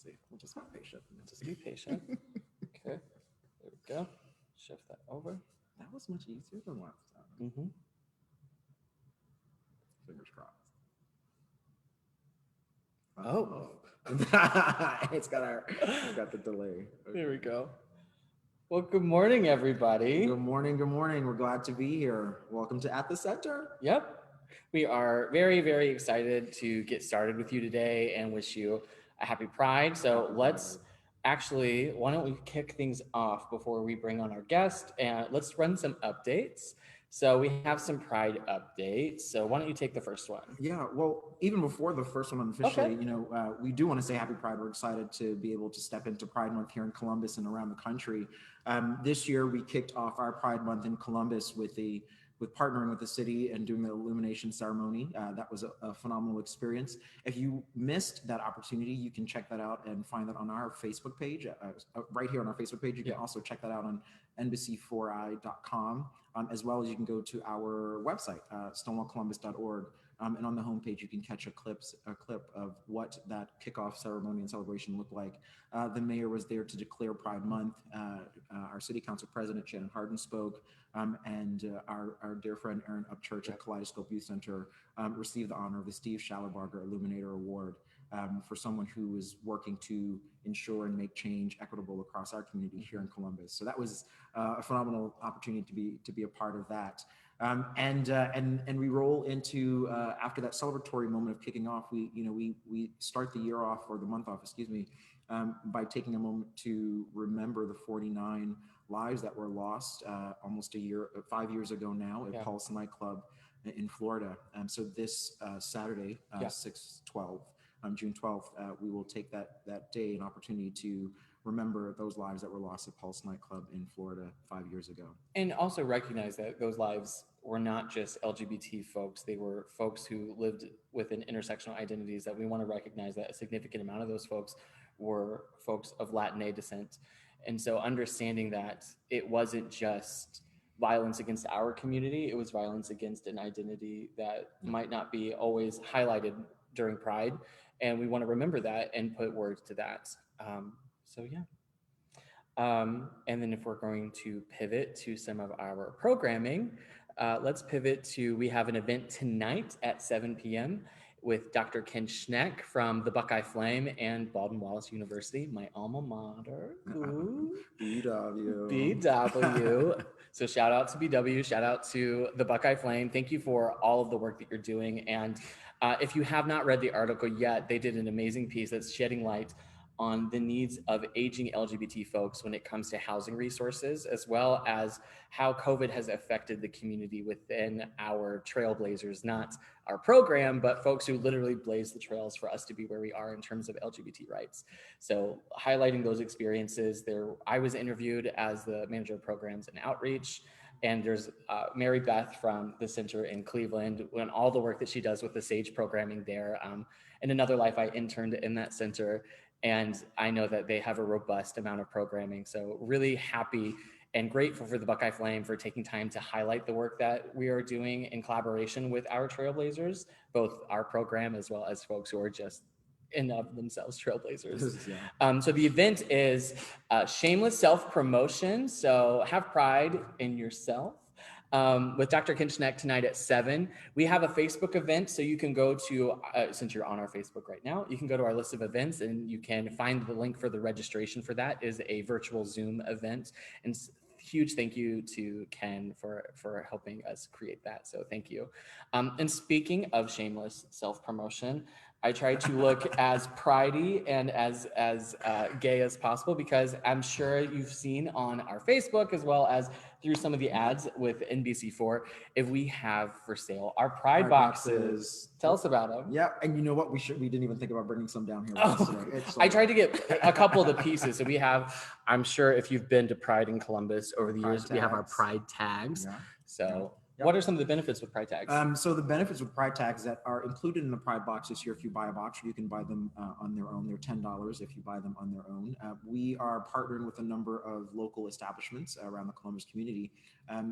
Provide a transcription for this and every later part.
see. We'll just be patient. Just be patient. Okay, there we go. Shift that over. That was much easier than last time. Mm-hmm. Fingers crossed. Oh. It's got the delay. Okay. There we go. Well, good morning, everybody. Good morning. Good morning. We're glad to be here. Welcome to At the Center. Yep. We are very, very excited to get started with you today and wish you a happy Pride. So why don't we kick things off before we bring on our guest, and let's run some updates. So we have some Pride updates. So why don't you take the first one? Yeah, well, even before the first one officially, we do want to say Happy Pride. We're excited to be able to step into Pride Month here in Columbus and around the country. This year, we kicked off our Pride Month in Columbus with partnering with the city and doing the Illumination ceremony. That was a phenomenal experience. If you missed that opportunity, you can check that out and find that on our Facebook page, right here on our Facebook page. You can also check that out on embassy4i.com, as well as you can go to our website, stonewallcolumbus.org. And on the homepage, you can catch a clip of what that kickoff ceremony and celebration looked like. The mayor was there to declare Pride Month. Our city council president, Shannon Hardin, spoke, and our dear friend Aaron Upchurch at Kaleidoscope Youth Center received the honor of the Steve Schallenbarger Illuminator Award for someone who is working to ensure and make change equitable across our community here in Columbus. So that was a phenomenal opportunity to be a part of that. And we roll into after that celebratory moment of kicking off. We start the year off, or the month off, by taking a moment to remember the 49 lives that were lost almost 5 years ago now at Pulse nightclub in Florida. So this Saturday, 6/12, June 12th, we will take that day an opportunity to remember those lives that were lost at Pulse nightclub in Florida 5 years ago. And also recognize that those lives were not just LGBT folks. They were folks who lived within intersectional identities, that we want to recognize that a significant amount of those folks were folks of Latinx descent. And so understanding that it wasn't just violence against our community, it was violence against an identity that might not be always highlighted during Pride. And we want to remember that and put words to that. And then if we're going to pivot to some of our programming, let's pivot to, we have an event tonight at 7 p.m. with Dr. Ken Schneck from the Buckeye Flame and Baldwin-Wallace University, my alma mater. Ooh. BW. So shout out to BW, shout out to the Buckeye Flame. Thank you for all of the work that you're doing. And if you have not read the article yet, they did an amazing piece that's shedding light on the needs of aging LGBT folks when it comes to housing resources, as well as how COVID has affected the community within our trailblazers, not our program, but folks who literally blaze the trails for us to be where we are in terms of LGBT rights. So highlighting those experiences there, I was interviewed as the manager of programs and outreach. And there's Mary Beth from the center in Cleveland, and all the work that she does with the SAGE programming there. In another life, I interned in that center. And I know that they have a robust amount of programming. So really happy and grateful for the Buckeye Flame for taking time to highlight the work that we are doing in collaboration with our trailblazers, both our program as well as folks who are just in of themselves trailblazers. So the event is shameless self-promotion. So have pride in yourself. With Dr. Ken Schneck tonight at 7. We have a Facebook event, so you can go to, since you're on our Facebook right now, you can go to our list of events and you can find the link for the registration for that. Is a virtual Zoom event. And huge thank you to Ken for helping us create that. So thank you. And speaking of shameless self-promotion, I try to look as pridey and as gay as possible, because I'm sure you've seen on our Facebook, as well as through some of the ads with NBC4, if we have for sale our pride boxes. Tell us about them. Yeah, and you know what? We didn't even think about bringing some down here. I tried to get a couple of the pieces. So we have, I'm sure if you've been to Pride in Columbus over the years, we have our pride tags. Yeah. So What are some of the benefits with Pride tags? So the benefits with Pride tags that are included in the Pride box this year, if you buy a box, you can buy them on their own. They're $10 if you buy them on their own. We are partnering with a number of local establishments around the Columbus community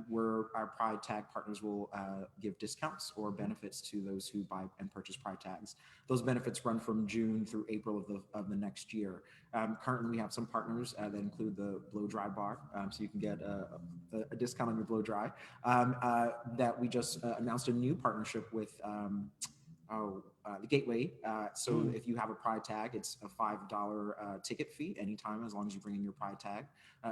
where our Pride tag partners will give discounts or benefits to those who buy and purchase Pride tags. Those benefits run from June through April of the next year. Currently, we have some partners that include the blow dry bar, so you can get a discount on your blow dry. That we just announced a new partnership with the Gateway. So if you have a Pride tag, it's a $5 ticket fee anytime, as long as you bring in your Pride tag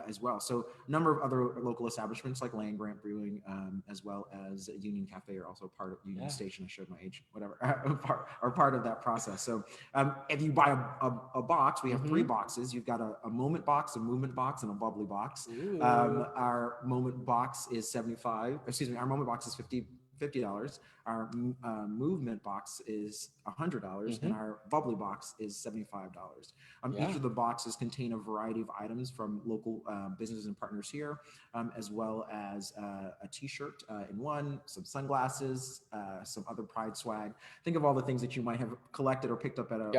as well. So a number of other local establishments like Land Grant Brewing, as well as Union Cafe, are also part of Union Station. I showed my age, whatever, are part of that process. So if you buy a box, we have 3 boxes. You've got a moment box, a movement box, and a bubbly box. Our moment box is our moment box is $50. Our movement box is $100, and our bubbly box is $75. Each of the boxes contain a variety of items from local businesses and partners here, as well as a t-shirt in one, some sunglasses, some other Pride swag. Think of all the things that you might have collected or picked up at a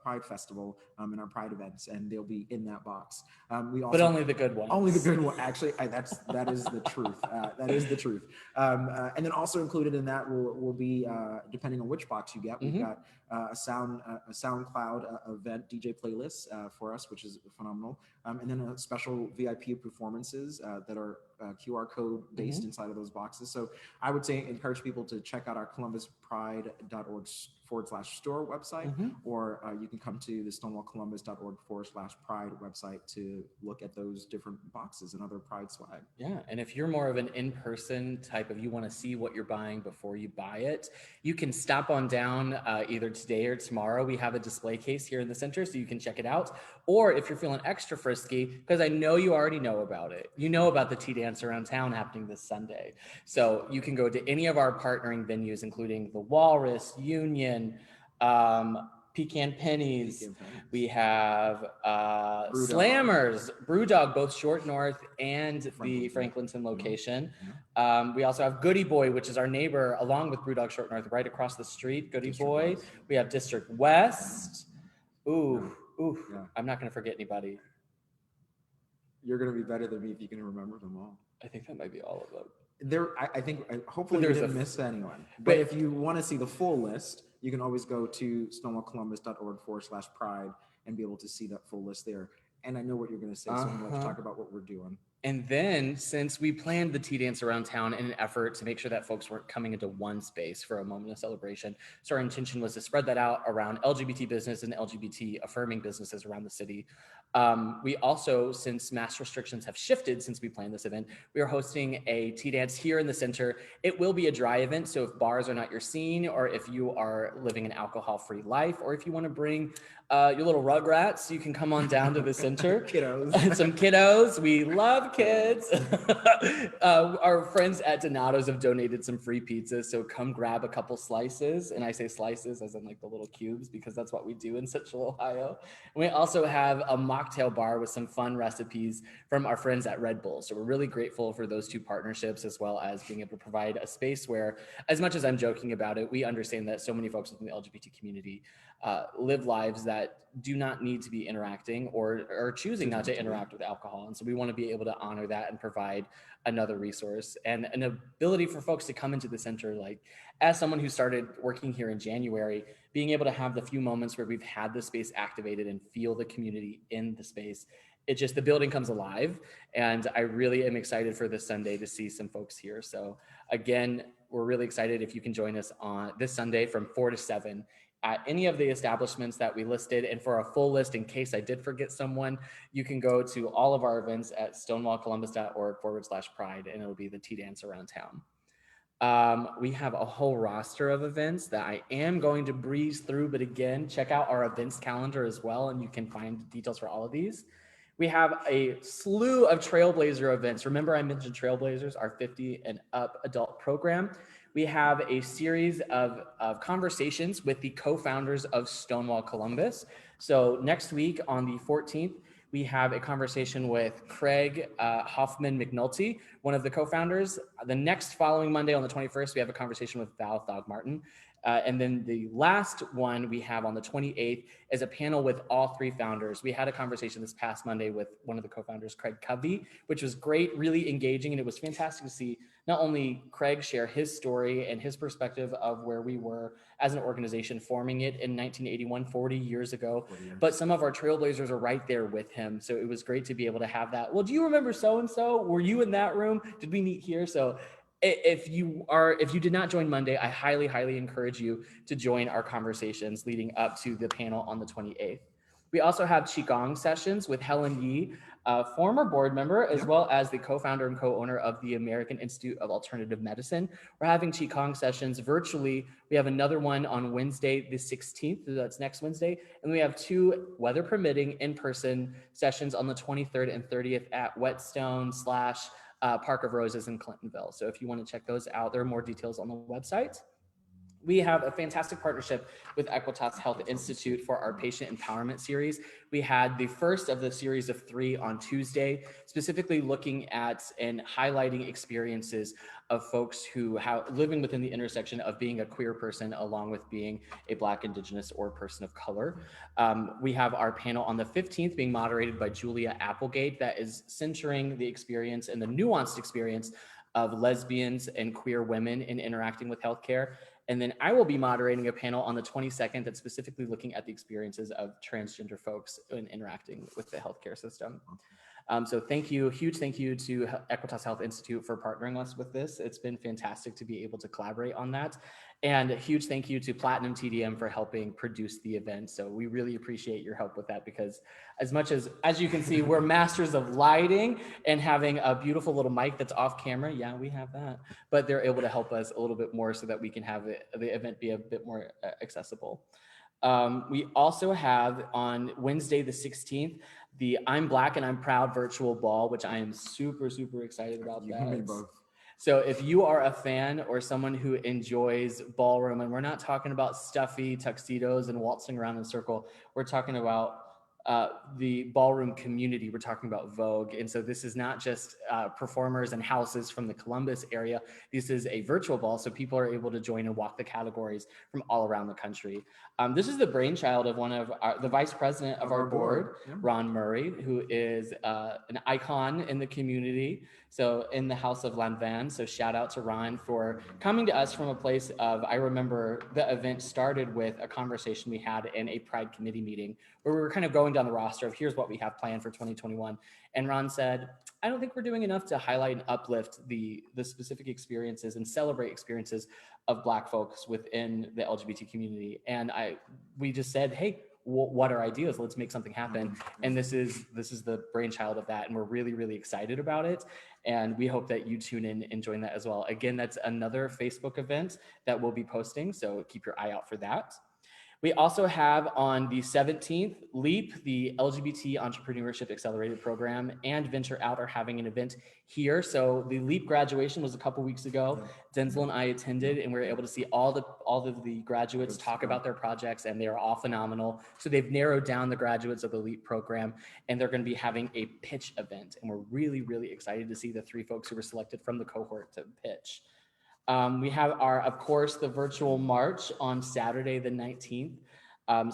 Pride festival in our Pride events, and they'll be in that box. But only the good ones. Only the good one. Actually, that is the truth. That is the truth. And then also included in that will be, depending on which box you get, we've got a SoundCloud event DJ playlist for us, which is phenomenal. And then a special VIP performances that are QR code based inside of those boxes. So I would say encourage people to check out our columbuspride.org/store website, or you can come to the stonewallcolumbus.org/pride website to look at those different boxes and other Pride swag. Yeah, and if you're more of an in-person type of, you want to see what you're buying before you buy it, you can stop on down either today or tomorrow. We have a display case here in the center, so you can check it out. Or if you're feeling extra frisky, because I know you already know about it, you know about the Tea Dance Around Town happening this Sunday. So you can go to any of our partnering venues, including the Walrus, Union, Pecan Pennies. We have Slammers, Brewdog, both Short North and the Franklinton location. We also have Goody Boy, which is our neighbor, along with Brewdog Short North, right across the street. Goody Boy. We have District West. I'm not going to forget anybody. You're going to be better than me if you can remember them all. I think that might be all of them. I think hopefully you didn't miss anyone. But if you want to see the full list, you can always go to stonewallcolumbus.org/pride and be able to see that full list there. And I know what you're going to say, so I'm going to let you talk about what we're doing. And then, since we planned the Tea Dance Around Town in an effort to make sure that folks weren't coming into one space for a moment of celebration, so our intention was to spread that out around LGBT business and LGBT affirming businesses around the city. We also, since mass restrictions have shifted since we planned this event, we are hosting a tea dance here in the center. It will be a dry event, so if bars are not your scene, or if you are living an alcohol-free life, or if you want to bring your little rugrats, you can come on down to the center. Kiddos. Some kiddos. We love kids. Our friends at Donato's have donated some free pizzas, so come grab a couple slices. And I say slices as in like the little cubes, because that's what we do in Central Ohio. And we also have a mocktail bar with some fun recipes from our friends at Red Bull. So we're really grateful for those two partnerships, as well as being able to provide a space where, as much as I'm joking about it, we understand that so many folks within the LGBT community live lives that do not need to be interacting or are choosing not to interact with alcohol. And so we want to be able to honor that and provide another resource and an ability for folks to come into the center. Like, as someone who started working here in January, being able to have the few moments where we've had the space activated and feel the community in the space, the building comes alive. And I really am excited for this Sunday to see some folks here. So again, we're really excited if you can join us on this Sunday from 4 to 7 at any of the establishments that we listed. And for a full list, in case I did forget someone, you can go to all of our events at stonewallcolumbus.org/pride, and it'll be the Tea Dance Around Town. We have a whole roster of events that I am going to breeze through, but again, check out our events calendar as well, and you can find details for all of these. We have a slew of Trailblazer events. Remember, I mentioned Trailblazers, our 50 and up adult program. We have a series of conversations with the co-founders of Stonewall Columbus. So next week on the 14th, we have a conversation with Craig Hoffman McNulty, one of the co-founders. The next following Monday on the 21st, we have a conversation with Val Thogmartin. And then the last one we have on the 28th is a panel with all three founders. We had a conversation this past Monday with one of the co-founders, Craig Covey, which was great, really engaging. And it was fantastic to see not only Craig share his story and his perspective of where we were as an organization forming it in 1981, 40 years ago, but some of our trailblazers are right there with him. So it was great to be able to have that. Well, do you remember so-and-so? Were you in that room? Did we meet here? So if you did not join Monday, I highly encourage you to join our conversations leading up to the panel on the 28th. We also have Qigong sessions with Helen Yi, a former board member, as well as the co-founder and co-owner of the American Institute of Alternative Medicine. We're having Qigong sessions virtually. We have another one on Wednesday, the 16th, so that's next Wednesday. And we have 2, weather permitting, in-person sessions on the 23rd and 30th at Whetstone / Park of Roses in Clintonville. So if you want to check those out, there are more details on the website. We have a fantastic partnership with Equitas Health Institute for our patient empowerment series. We had the first of the series of 3 on Tuesday, specifically looking at and highlighting experiences of folks who living within the intersection of being a queer person along with being a Black, Indigenous, or person of color. We have our panel on the 15th being moderated by Julia Applegate that is centering the experience and the nuanced experience of lesbians and queer women in interacting with healthcare. And then I will be moderating a panel on the 22nd that's specifically looking at the experiences of transgender folks in interacting with the healthcare system. So thank you, huge thank you to Equitas Health Institute for partnering us with this. It's been fantastic to be able to collaborate on that. And a huge thank you to Platinum TDM for helping produce the event. So we really appreciate your help with that, because as much as you can see, we're masters of lighting and having a beautiful little mic that's off camera. Yeah, we have that, but they're able to help us a little bit more so that we can have the event be a bit more accessible. We also have on Wednesday, the 16th, the I'm Black and I'm Proud virtual ball, which I am super excited about. You and me both. So if you are a fan or someone who enjoys ballroom, and we're not talking about stuffy tuxedos and waltzing around in a circle, we're talking about the ballroom community. We're talking about Vogue. And so this is not just performers and houses from the Columbus area. This is a virtual ball, so people are able to join and walk the categories from all around the country. This is the brainchild of the vice president of our board, Ron Murray, who is an icon in the community. So in the House of Lanvin. So shout out to Ron for coming to us from a place of, I remember the event started with a conversation we had in a Pride committee meeting where we were kind of going down the roster of here's what we have planned for 2021. And Ron said, I don't think we're doing enough to highlight and uplift the specific experiences and celebrate experiences of Black folks within the LGBT community. And we just said, hey, what are ideas? Let's make something happen. And this is the brainchild of that. And we're really excited about it. And we hope that you tune in and join that as well. Again, that's another Facebook event that we'll be posting. So keep your eye out for that. We also have on the 17th, LEAP, the LGBT Entrepreneurship Accelerated Program, and Venture Out are having an event here. So the LEAP graduation was a couple weeks ago. Denzel and I attended, and we were able to see all of the graduates talk about their projects, and they are all phenomenal. So they've narrowed down the graduates of the LEAP program, and they're going to be having a pitch event. And we're really excited to see the 3 folks who were selected from the cohort to pitch. We have of course, the virtual march on Saturday, the 19th.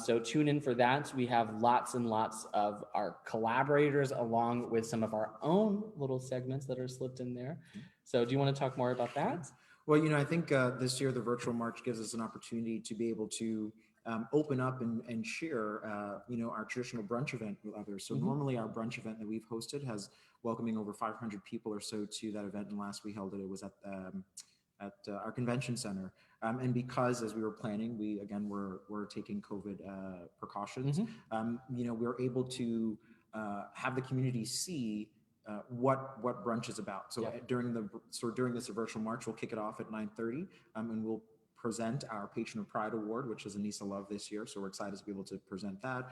So tune in for that. We have lots and lots of our collaborators along with some of our own little segments that are slipped in there. So do you want to talk more about that? Well, I think this year the virtual march gives us an opportunity to be able to open up and share, our traditional brunch event with others. So normally our brunch event that we've hosted has welcoming over 500 people or so to that event. And last we held it was at our convention center. And because as we were planning, we're taking COVID precautions, we're able to have the community see what brunch is about. So during this virtual march, we'll kick it off at 9:30, and we'll present our Patron of Pride Award, which is Anissa Love this year. So we're excited to be able to present that.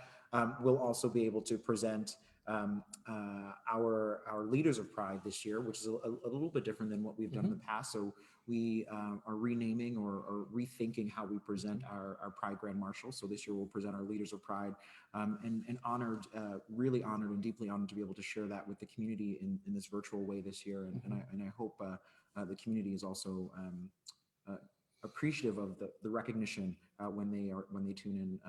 We'll also be able to present our leaders of Pride this year, which is a little bit different than what we've done in the past. So we are renaming or rethinking how we present our Pride Grand Marshal. So this year we'll present our leaders of Pride, and honored, really honored and deeply honored to be able to share that with the community in this virtual way this year. And I hope the community is also appreciative of the recognition when they tune in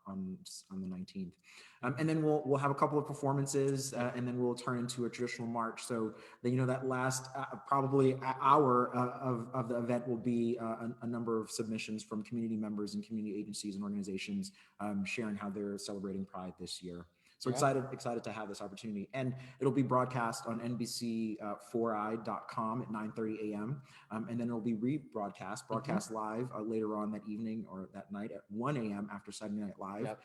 on the 19th, and then we'll have a couple of performances, and then we'll turn into a traditional march. So that last probably hour of the event will be a number of submissions from community members and community agencies and organizations sharing how they're celebrating Pride this year. So excited to have this opportunity, and it'll be broadcast on NBC4i.com at 9:30 a.m. And then it'll be broadcast live later on that evening or that night at 1 a.m. after Saturday Night Live,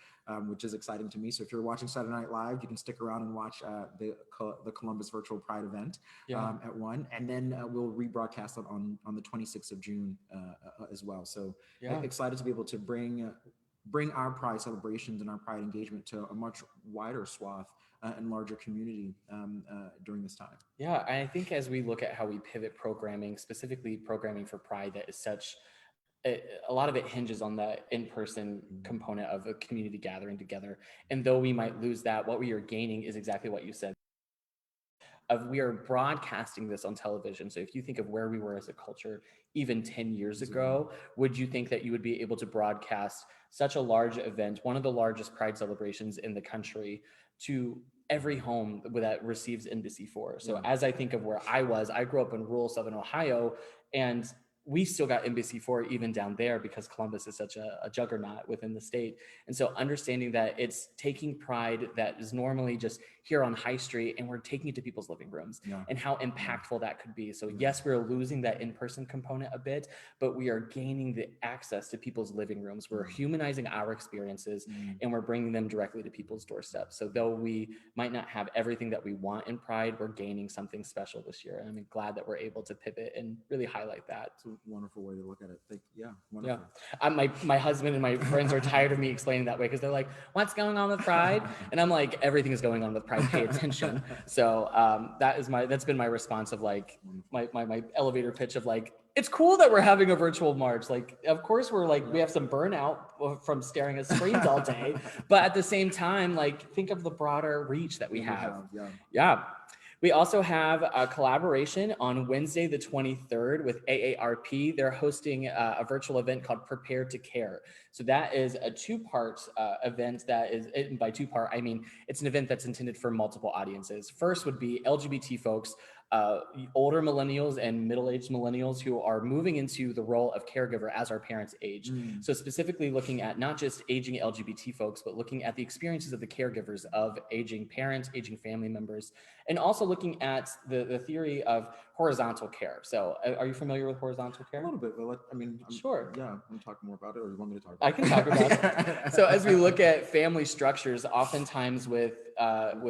which is exciting to me. So if you're watching Saturday Night Live, you can stick around and watch the Columbus Virtual Pride event at 1, and then we'll rebroadcast it on the 26th of June as well. So excited to be able to bring our Pride celebrations and our Pride engagement to a much wider swath and larger community during this time. Yeah, I think as we look at how we pivot programming, specifically programming for Pride, that is such, a lot of it hinges on the in-person component of a community gathering together. And though we might lose that, what we are gaining is exactly what you said. We are broadcasting this on television. So if you think of where we were as a culture even 10 years ago, would you think that you would be able to broadcast such a large event, one of the largest Pride celebrations in the country, to every home that receives NBC4? So as I think of where I grew up in rural Southern Ohio, and we still got NBC4 even down there because Columbus is such a juggernaut within the state. And so understanding that it's taking Pride that is normally just here on High Street, and we're taking it to people's living rooms, and how impactful that could be. So yes, we're losing that in-person component a bit, but we are gaining the access to people's living rooms. We're humanizing our experiences, and we're bringing them directly to people's doorsteps. So though we might not have everything that we want in Pride, we're gaining something special this year. And I'm glad that we're able to pivot and really highlight that. It's a wonderful way to look at it. Wonderful. My husband and my friends are tired of me explaining that way, because they're like, what's going on with Pride? And I'm like, everything is going on with Pride, pay attention. So that's been my response of like my elevator pitch of like, it's cool that we're having a virtual march. Like, of course we have some burnout from staring at screens all day, but at the same time, like, think of the broader reach that we have. We also have a collaboration on Wednesday, the 23rd with AARP. They're hosting a virtual event called Prepare to Care. So that is a two-part event that is, and by two-part, I mean, it's an event that's intended for multiple audiences. First would be LGBT folks, older millennials and middle-aged millennials who are moving into the role of caregiver as our parents age. So specifically looking at not just aging LGBT folks, but looking at the experiences of the caregivers of aging parents, aging family members, and also looking at the theory of horizontal care. So are you familiar with horizontal care? A little bit, but sure. Yeah, I'm going to talk more about it, or you want me to talk about it? I can talk about it. So as we look at family structures, oftentimes with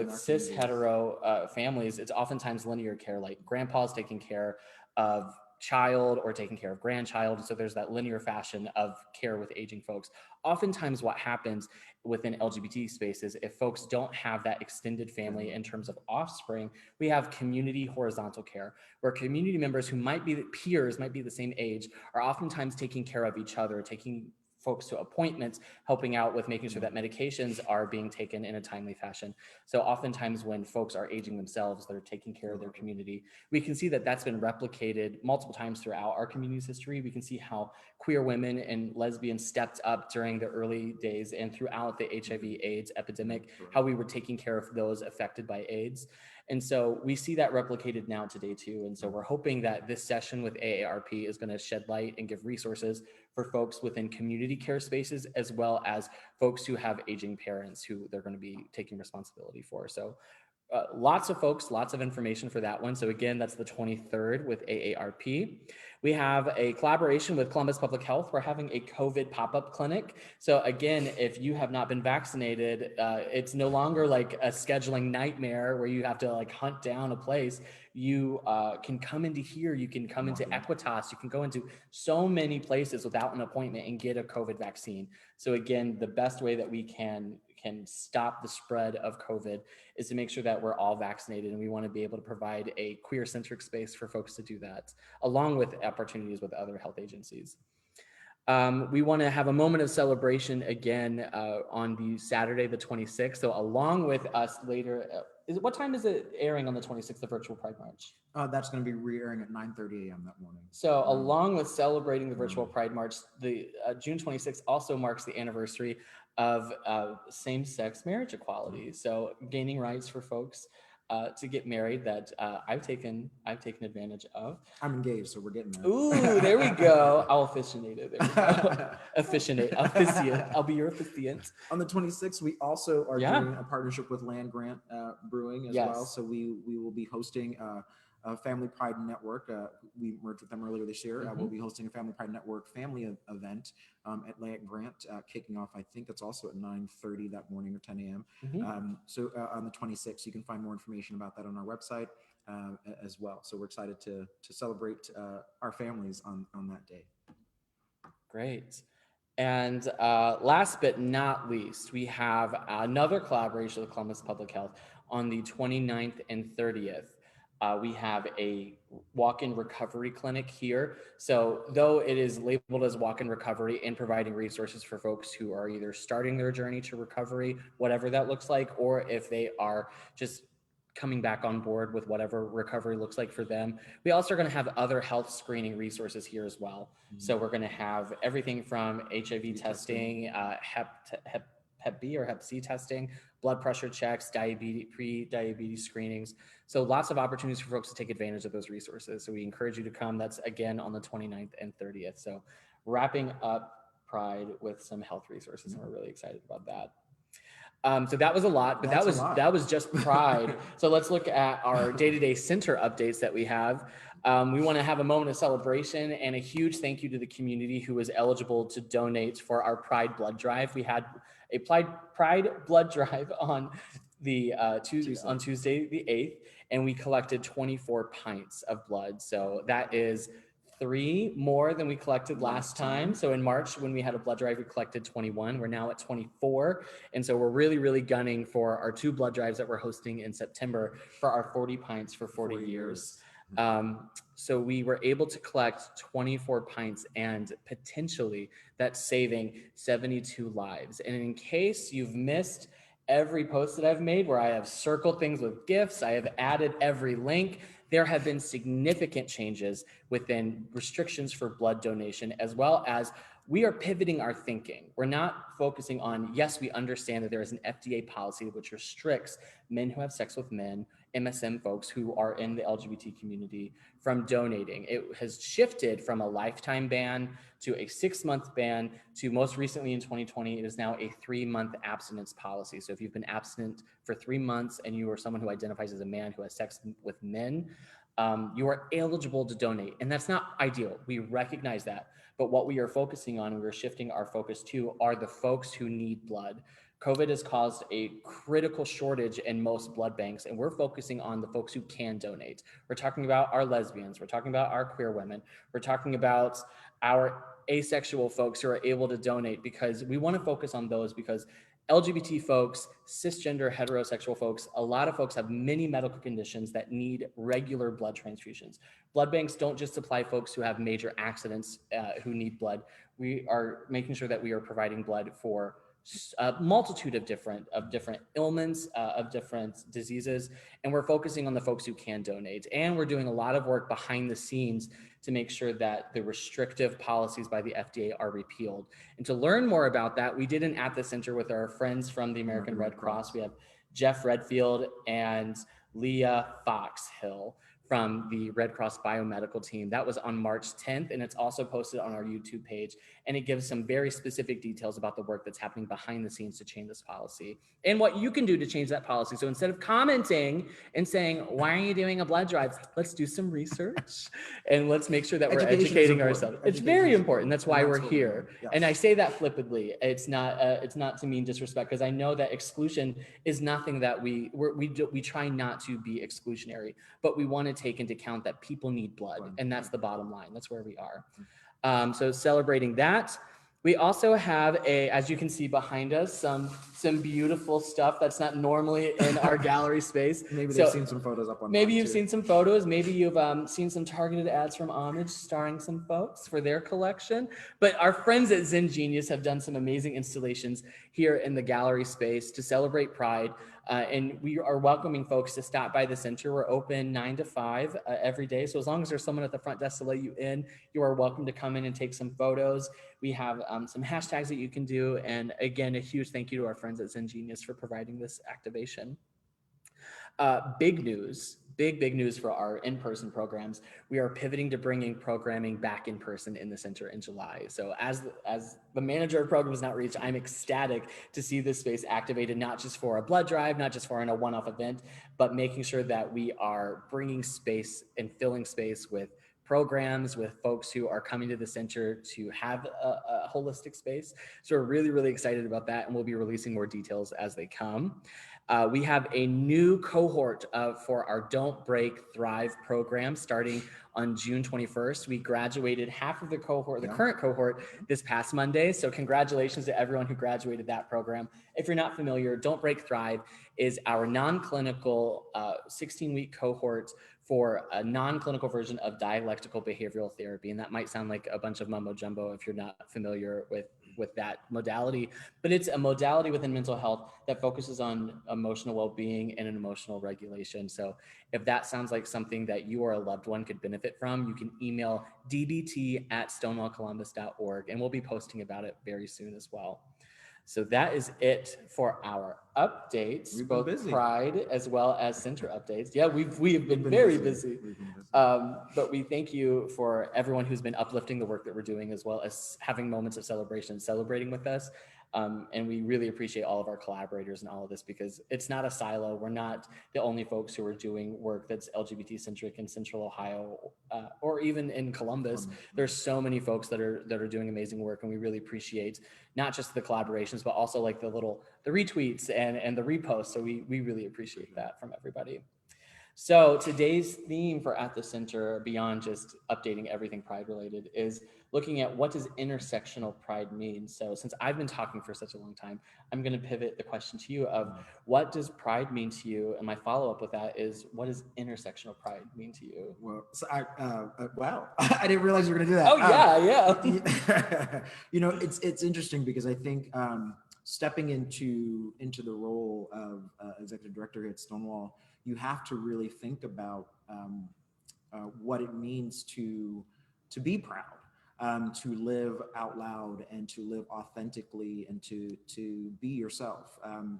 cis hetero families, it's oftentimes linear care, like grandpa's taking care of child or taking care of grandchild. So there's that linear fashion of care with aging folks. Oftentimes what happens within LGBT spaces, if folks don't have that extended family in terms of offspring, we have community horizontal care, where community members who might be peers, might be the same age, are oftentimes taking care of each other, taking folks to appointments, helping out with making sure that medications are being taken in a timely fashion. So oftentimes when folks are aging themselves, they're taking care of their community. We can see that that's been replicated multiple times throughout our community's history. We can see how queer women and lesbians stepped up during the early days and throughout the HIV/AIDS epidemic, how we were taking care of those affected by AIDS. And so we see that replicated now today too. And so we're hoping that this session with AARP is going to shed light and give resources for folks within community care spaces, as well as folks who have aging parents who they're going to be taking responsibility for. So lots of folks, lots of information for that one. So again, that's the 23rd with AARP. We have a collaboration with Columbus Public Health. We're having a COVID pop-up clinic. So again, if you have not been vaccinated, it's no longer like a scheduling nightmare where you have to like hunt down a place. You can come into here, you can come into Equitas, you can go into so many places without an appointment and get a COVID vaccine. So again, the best way that we can can stop the spread of COVID is to make sure that we're all vaccinated, and we want to be able to provide a queer-centric space for folks to do that, along with opportunities with other health agencies. We want to have a moment of celebration again on the Saturday, the 26th. So along with us later, what time is it airing on the 26th, the virtual Pride March? That's going to be re-airing at 9:30 a.m. that morning. So along with celebrating the virtual Pride March, the June 26th also marks the anniversary of same-sex marriage equality. So gaining rights for folks to get married that I've taken advantage of. I'm engaged, so we're getting there. Ooh, there we go. I'll officiate it. There we go. Officiate. I'll be your officiant. On the 26th, we also are doing a partnership with Land Grant Brewing as well. So we will be hosting a Family Pride Network. We merged with them earlier this year. We'll be hosting a Family Pride Network family event at Land Grant, kicking off, I think it's also at 9:30 that morning or 10 a.m. So on the 26th, you can find more information about that on our website as well. So we're excited to celebrate our families on that day. Great. And last but not least, we have another collaboration with Columbus Public Health on the 29th and 30th. We have a walk-in recovery clinic here. So though it is labeled as walk-in recovery and providing resources for folks who are either starting their journey to recovery, whatever that looks like, or if they are just coming back on board with whatever recovery looks like for them. We also are going to have other health screening resources here as well. So we're going to have everything from HIV testing, Hep B or Hep C testing, blood pressure checks, pre-diabetes screenings. So lots of opportunities for folks to take advantage of those resources. So we encourage you to come. That's again on the 29th and 30th. So wrapping up Pride with some health resources, and we're really excited about that. So that was a lot, but that was just Pride. So let's look at our day-to-day center updates that we have. We want to have a moment of celebration and a huge thank you to the community who was eligible to donate for our Pride blood drive. We had a Pride blood drive on the Tuesday the 8th, and we collected 24 pints of blood. So that is 3 more than we collected last time. So in March, when we had a blood drive, we collected 21. We're now at 24. And so we're really, really gunning for our 2 blood drives that we're hosting in September for our 40 pints for 40 years. So we were able to collect 24 pints, and potentially that's saving 72 lives. And in case you've missed every post that I've made where I have circled things with GIFs, I have added every link, there have been significant changes within restrictions for blood donation, as well as we are pivoting our thinking. We're not focusing on, yes, we understand that there is an FDA policy which restricts men who have sex with men, MSM folks who are in the LGBT community, from donating. It has shifted from a lifetime ban to a 6-month ban to, most recently in 2020, it is now a 3-month abstinence policy. So if you've been abstinent for 3 months and you are someone who identifies as a man who has sex with men, you are eligible to donate. And that's not ideal. We recognize that. But what we are focusing on, and we're shifting our focus to, are the folks who need blood. COVID has caused a critical shortage in most blood banks, and we're focusing on the folks who can donate. We're talking about our lesbians, we're talking about our queer women, we're talking about our asexual folks who are able to donate, because we want to focus on those, because LGBT folks, cisgender, heterosexual folks, a lot of folks have many medical conditions that need regular blood transfusions. Blood banks don't just supply folks who have major accidents who need blood. We are making sure that we are providing blood for a multitude of different ailments, of different diseases, and we're focusing on the folks who can donate. And we're doing a lot of work behind the scenes to make sure that the restrictive policies by the FDA are repealed. And to learn more about that, we did an At the Center with our friends from the American Red Cross. We have Jeff Redfield and Leah Foxhill from the Red Cross biomedical team. That was on March 10th, and it's also posted on our YouTube page. And it gives some very specific details about the work that's happening behind the scenes to change this policy and what you can do to change that policy. So instead of commenting and saying, why are you doing a blood drive? Let's do some research and let's make sure that we're educating ourselves. It's very important. That's why we're here. Yes. And I say that flippantly. It's not to mean disrespect, because I know that exclusion is nothing that we try not to be exclusionary, but we want to take into account that people need blood, and that's the bottom line. That's where we are. So celebrating that. We also have as you can see behind us, some beautiful stuff that's not normally in our gallery space. Maybe they've seen some photos up online. Maybe you've seen some photos. Maybe you've seen some targeted ads from Homage starring some folks for their collection. But our friends at Zen Genius have done some amazing installations here in the gallery space to celebrate Pride. And we are welcoming folks to stop by the center. We're open 9 to 5 every day. So as long as there's someone at the front desk to let you in, you are welcome to come in and take some photos. We have some hashtags that you can do. And again, a huge thank you to our friends at Zen Genius for providing this activation. Big news for our in-person programs. We are pivoting to bringing programming back in person in the center in July. So as the manager of Programs Not Reached, I'm ecstatic to see this space activated, not just for a blood drive, not just for a one-off event, but making sure that we are bringing space and filling space with programs, with folks who are coming to the center to have a holistic space. So we're really, really excited about that, and we'll be releasing more details as they come. We have a new cohort for our Don't Break, Thrive program starting on June 21st. We graduated half of the cohort, the current cohort, this past Monday. So congratulations to everyone who graduated that program. If you're not familiar, Don't Break, Thrive is our non-clinical 16-week cohort for a non-clinical version of dialectical behavioral therapy. And that might sound like a bunch of mumbo jumbo if you're not familiar with that modality, but it's a modality within mental health that focuses on emotional well-being and emotional regulation. So if that sounds like something that you or a loved one could benefit from, you can email dbt@stonewallcolumbus.org, and we'll be posting about it very soon as well. So that is it for our updates, both busy. Pride as well as center updates. Yeah, we've been very busy. But we thank you for everyone who's been uplifting the work that we're doing, as well as having moments of celebration, celebrating with us. And we really appreciate all of our collaborators in all of this, because it's not a silo. We're not the only folks who are doing work that's LGBT centric in Central Ohio, or even in Columbus. There's so many folks that are doing amazing work, and we really appreciate not just the collaborations, but also like the retweets and the reposts. So we really appreciate that from everybody. So today's theme for At the Center, beyond just updating everything Pride related, is looking at what does intersectional Pride mean. So since I've been talking for such a long time, I'm going to pivot the question to you of what does Pride mean to you? And my follow-up with that is, what does intersectional Pride mean to you? Well, so wow, I didn't realize you were going to do that. Oh yeah. You know, it's interesting because I think stepping into the role of executive director at Stonewall, you have to really think about what it means to be proud, to live out loud and to live authentically and to be yourself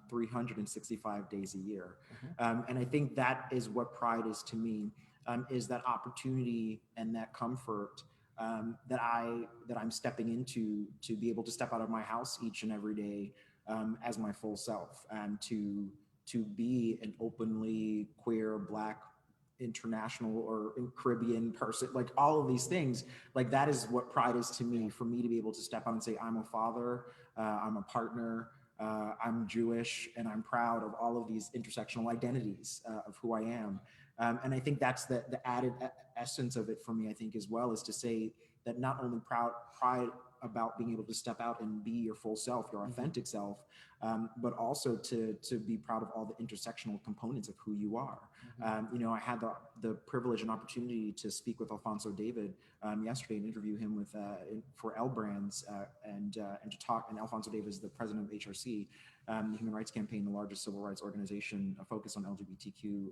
365 days a year. And I think that is what Pride is to me, is that opportunity and that comfort that I'm stepping into, to be able to step out of my house each and every day as my full self, and to be an openly queer, Black, international, or Caribbean person, like all of these things, like that is what Pride is to me. For me to be able to step out and say, I'm a father, I'm a partner, I'm Jewish, and I'm proud of all of these intersectional identities of who I am. And I think that's the added essence of it for me, I think, as well, is to say that not only pride about being able to step out and be your full self, your authentic self, but also to be proud of all the intersectional components of who you are. You know, I had the privilege and opportunity to speak with Alfonso David yesterday and interview him with for L Brands and to talk. And Alfonso David is the president of HRC, the Human Rights Campaign, the largest civil rights organization focused on LGBTQ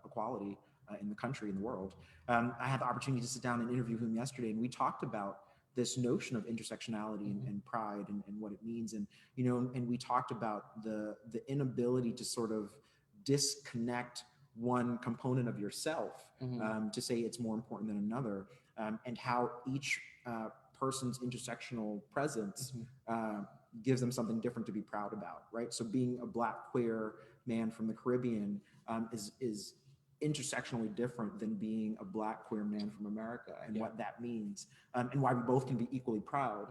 equality in the country, in the world. I had the opportunity to sit down and interview him yesterday, and we talked about this notion of intersectionality and pride and what it means. And, you know, and we talked about the inability to sort of disconnect one component of yourself to say it's more important than another, and how each person's intersectional presence gives them something different to be proud about, right? So being a Black queer man from the Caribbean is intersectionally different than being a Black queer man from America, and what that means, and why we both can be equally proud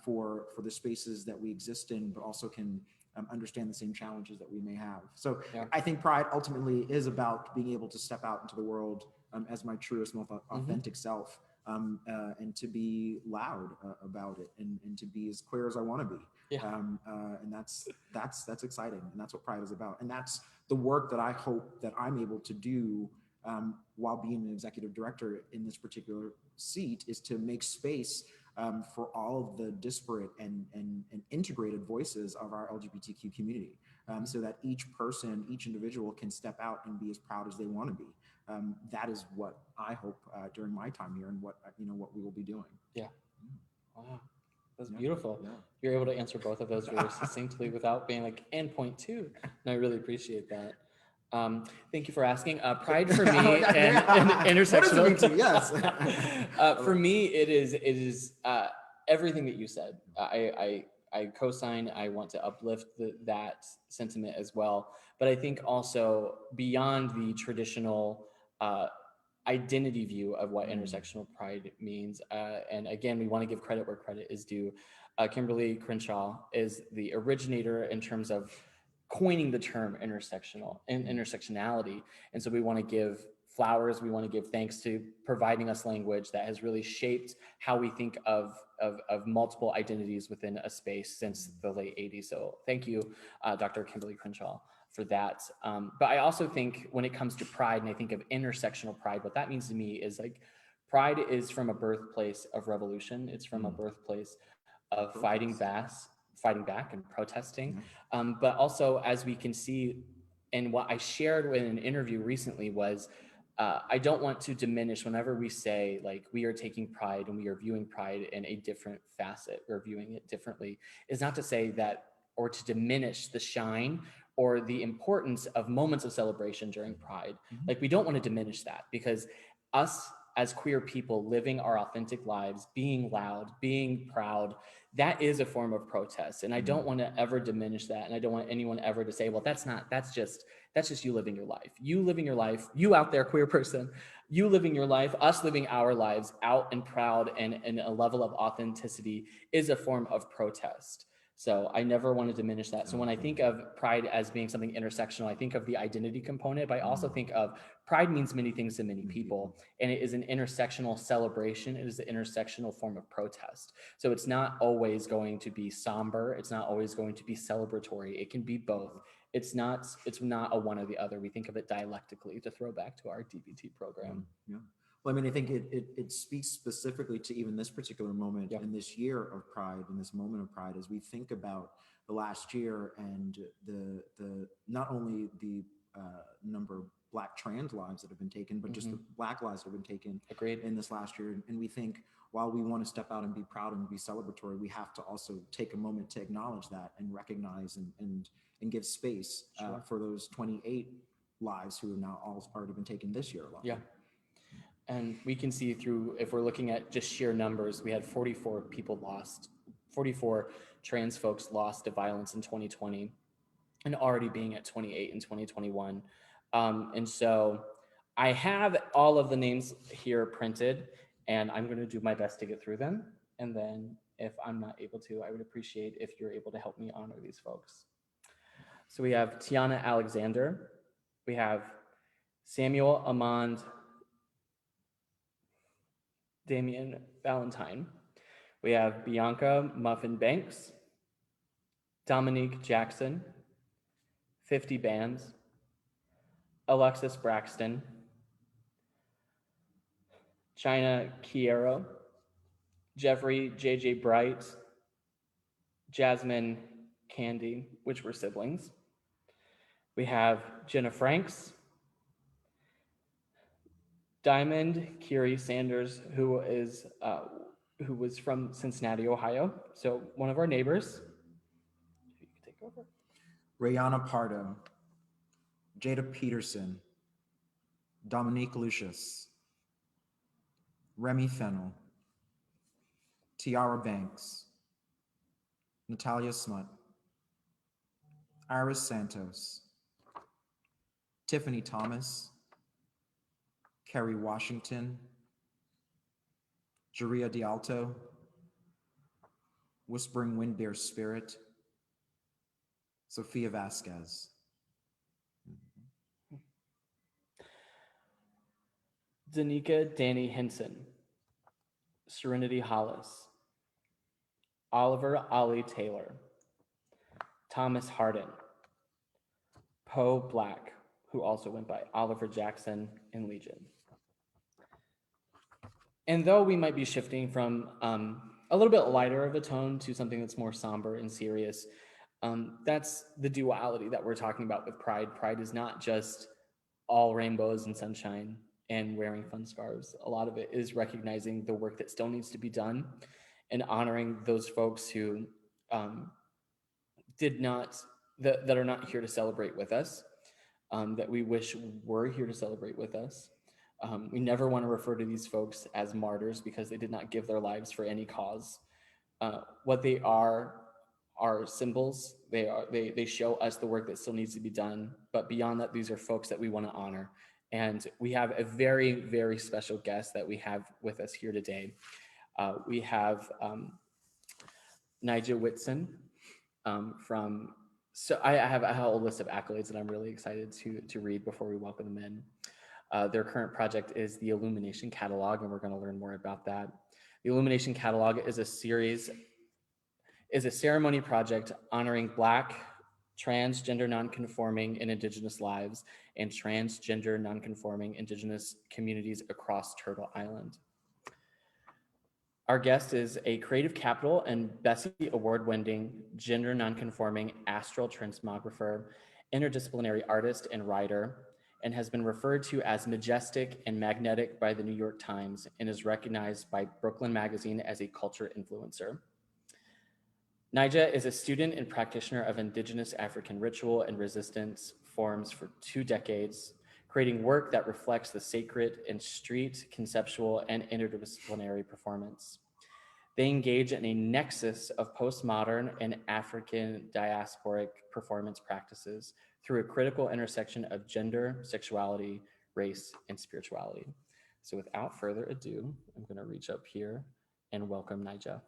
for the spaces that we exist in, but also can understand the same challenges that we may have. So I think Pride ultimately is about being able to step out into the world as my truest, most authentic self, and to be loud about it, and to be as queer as I want to be. Yeah. And that's exciting, and that's what Pride is about, and that's the work that I hope that I'm able to do while being an executive director in this particular seat, is to make space for all of the disparate and integrated voices of our LGBTQ community, so that each person, each individual can step out and be as proud as they want to be. That is what I hope during my time here, and what what we will be doing. Yeah. Wow. That's beautiful. Yeah. You're able to answer both of those very succinctly without being like, and point two. And I really appreciate that. Thank you for asking. Pride for me and intersectional. What does it mean to you? Yes. For me, it is everything that you said. I co-sign. I want to uplift that sentiment as well. But I think also beyond the traditional identity view of what intersectional pride means. And again, we want to give credit where credit is due. Kimberly Crenshaw is the originator in terms of coining the term intersectional and intersectionality. And so we want to give flowers, we want to give thanks to providing us language that has really shaped how we think of multiple identities within a space since the late 80s. So thank you, Dr. Kimberly Crenshaw, for that. But I also think when it comes to pride, and I think of intersectional pride, what that means to me is like, pride is from a birthplace of revolution. It's from a birthplace of fighting back and protesting. But also, as we can see, and what I shared in an interview recently was, I don't want to diminish whenever we say like we are taking pride and we are viewing pride in a different facet, we're viewing it differently, is not to say that, or to diminish the shine or the importance of moments of celebration during Pride. Like, we don't want to diminish that, because us as queer people living our authentic lives, being loud, being proud, that is a form of protest. And I don't want to ever diminish that. And I don't want anyone ever to say, well, that's just you living your life. You living your life, you out there, queer person, you living your life, us living our lives out and proud and a level of authenticity is a form of protest. So I never want to diminish that. So when I think of pride as being something intersectional, I think of the identity component, but I also think of pride means many things to many people. And it is an intersectional celebration. It is an intersectional form of protest. So it's not always going to be somber. It's not always going to be celebratory. It can be both. It's not a one or the other. We think of it dialectically, to throw back to our DBT program. Yeah. Well, I mean, I think it speaks specifically to even this particular moment in this year of Pride, in this moment of Pride, as we think about the last year and the not only the number of Black trans lives that have been taken, but just the Black lives that have been taken in this last year. And we think, while we want to step out and be proud and be celebratory, we have to also take a moment to acknowledge that and recognize and give space for those 28 lives who have now all already been taken this year alone. Yeah. And we can see through, if we're looking at just sheer numbers, we had 44 people lost, 44 trans folks lost to violence in 2020, and already being at 28 in 2021. And so I have all of the names here printed, and I'm going to do my best to get through them. And then if I'm not able to, I would appreciate if you're able to help me honor these folks. So we have Tiana Alexander. We have Samuel Amand Damian Valentine. We have Bianca Muffin Banks, Dominique Jackson, 50 Bands, Alexis Braxton, China Kiero, Jeffrey JJ Bright, Jasmine Candy, which were siblings. We have Jenna Franks, Diamond Kiri Sanders, who was from Cincinnati, Ohio, so one of our neighbors. You can take over. Rayana Pardo, Jada Peterson, Dominique Lucius, Remy Fennel, Tiara Banks, Natalia Smut, Iris Santos, Tiffany Thomas, Kerry Washington, Jaria Dialto, Whispering Wind Bear Spirit, Sophia Vasquez. Danica Danny Henson, Serenity Hollis, Oliver Ollie Taylor, Thomas Harden, Poe Black, who also went by Oliver Jackson in Legion. And though we might be shifting from a little bit lighter of a tone to something that's more somber and serious, that's the duality that we're talking about with Pride. Pride is not just all rainbows and sunshine and wearing fun scarves. A lot of it is recognizing the work that still needs to be done and honoring those folks who that are not here to celebrate with us, that we wish were here to celebrate with us. We never want to refer to these folks as martyrs because they did not give their lives for any cause. What they are symbols. They show us the work that still needs to be done. But beyond that, these are folks that we want to honor. And we have a very, very special guest that we have with us here today. We have Nigel Whitson from. So I have a whole list of accolades that I'm really excited to read before we welcome them in. Their current project is the Illumination Catalog, and we're going to learn more about that. The Illumination Catalog is a ceremony project honoring Black, transgender nonconforming and Indigenous lives and transgender nonconforming Indigenous communities across Turtle Island. Our guest is a Creative Capital and Bessie Award-winning gender nonconforming astral transmographer, interdisciplinary artist and writer, and has been referred to as majestic and magnetic by the New York Times and is recognized by Brooklyn Magazine as a culture influencer. Nija is a student and practitioner of Indigenous African ritual and resistance forms for 2 decades, creating work that reflects the sacred in street, conceptual, and interdisciplinary performance. They engage in a nexus of postmodern and African diasporic performance practices through a critical intersection of gender, sexuality, race, and spirituality. So without further ado, I'm going to reach up here and welcome Nija.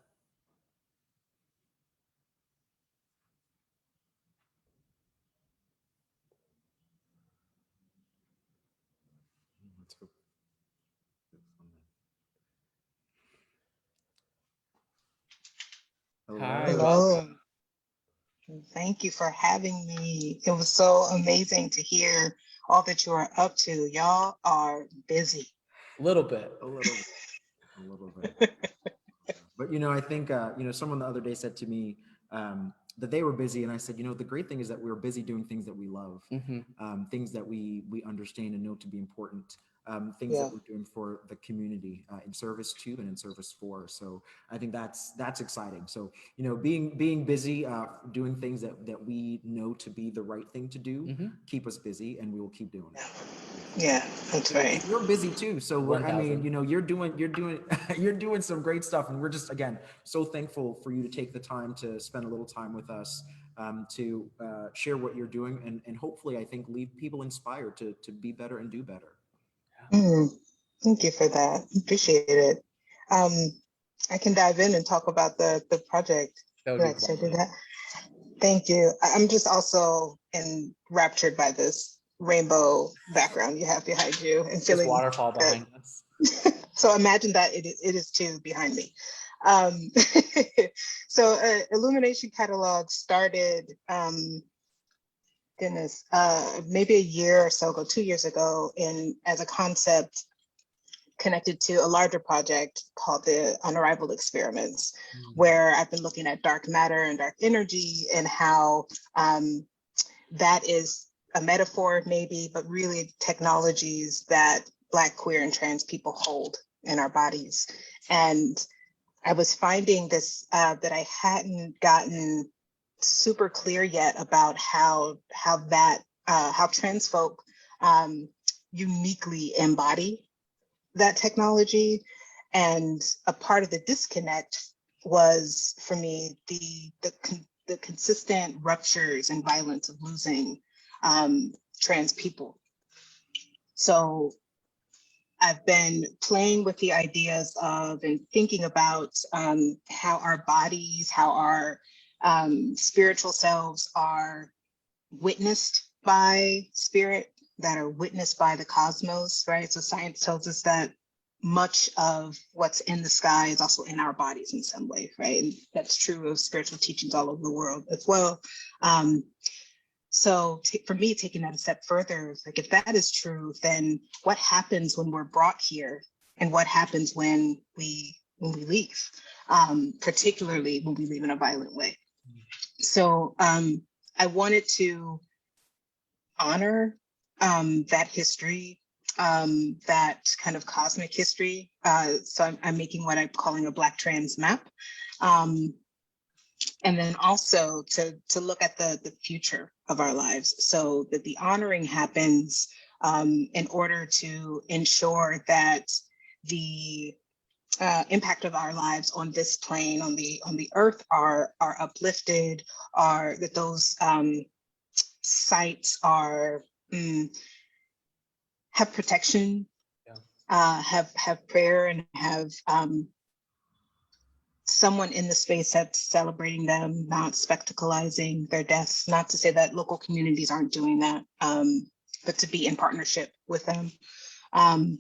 Hi, Hello. welcome. Thank you for having me. It was so amazing to hear all that you are up to. Y'all are busy. A little bit. But, I think, someone the other day said to me that they were busy. And I said, the great thing is that we're busy doing things that we love, things that we understand and know to be important. Things that we're doing for the community, in service to and in service for. So I think that's exciting. So, being busy, doing things that we know to be the right thing to do, keep us busy, and we will keep doing it. Yeah, that's right. You're busy too. So you're doing you're doing some great stuff, and we're just, again, so thankful for you to take the time to spend a little time with us, to share what you're doing, and hopefully, I think, leave people inspired to be better and do better. Thank you for that. Appreciate it. I can dive in and talk about the project. That would be do that? Thank you. I'm just also enraptured by this rainbow background you have behind you and feeling waterfall behind us. So imagine that it is too behind me. So Illumination Catalog started maybe a year or so ago, 2 years ago, as a concept connected to a larger project called the Unrivaled Experiments, where I've been looking at dark matter and dark energy and how that is a metaphor maybe, but really technologies that Black, queer, and trans people hold in our bodies. And I was finding this, that I hadn't gotten super clear yet about how trans folk uniquely embody that technology. And a part of the disconnect was, for me, the consistent ruptures and violence of losing trans people. So I've been playing with the ideas of and thinking about how our bodies, how our spiritual selves are witnessed by spirit, that are witnessed by the cosmos, right? So science tells us that much of what's in the sky is also in our bodies in some way, right? And that's true of spiritual teachings all over the world as well. So for me, taking that a step further, like if that is true, then what happens when we're brought here, and what happens when we leave, particularly when we leave in a violent way? So I wanted to honor that history, that kind of cosmic history. So I'm making what I'm calling a Black trans map. And then also to look at the future of our lives, so that the honoring happens in order to ensure that the impact of our lives on this plane, on the earth, are uplifted, are that those sites are have protection, have prayer, and have someone in the space that's celebrating them, not spectacleizing their deaths. Not to say that local communities aren't doing that, but to be in partnership with them. And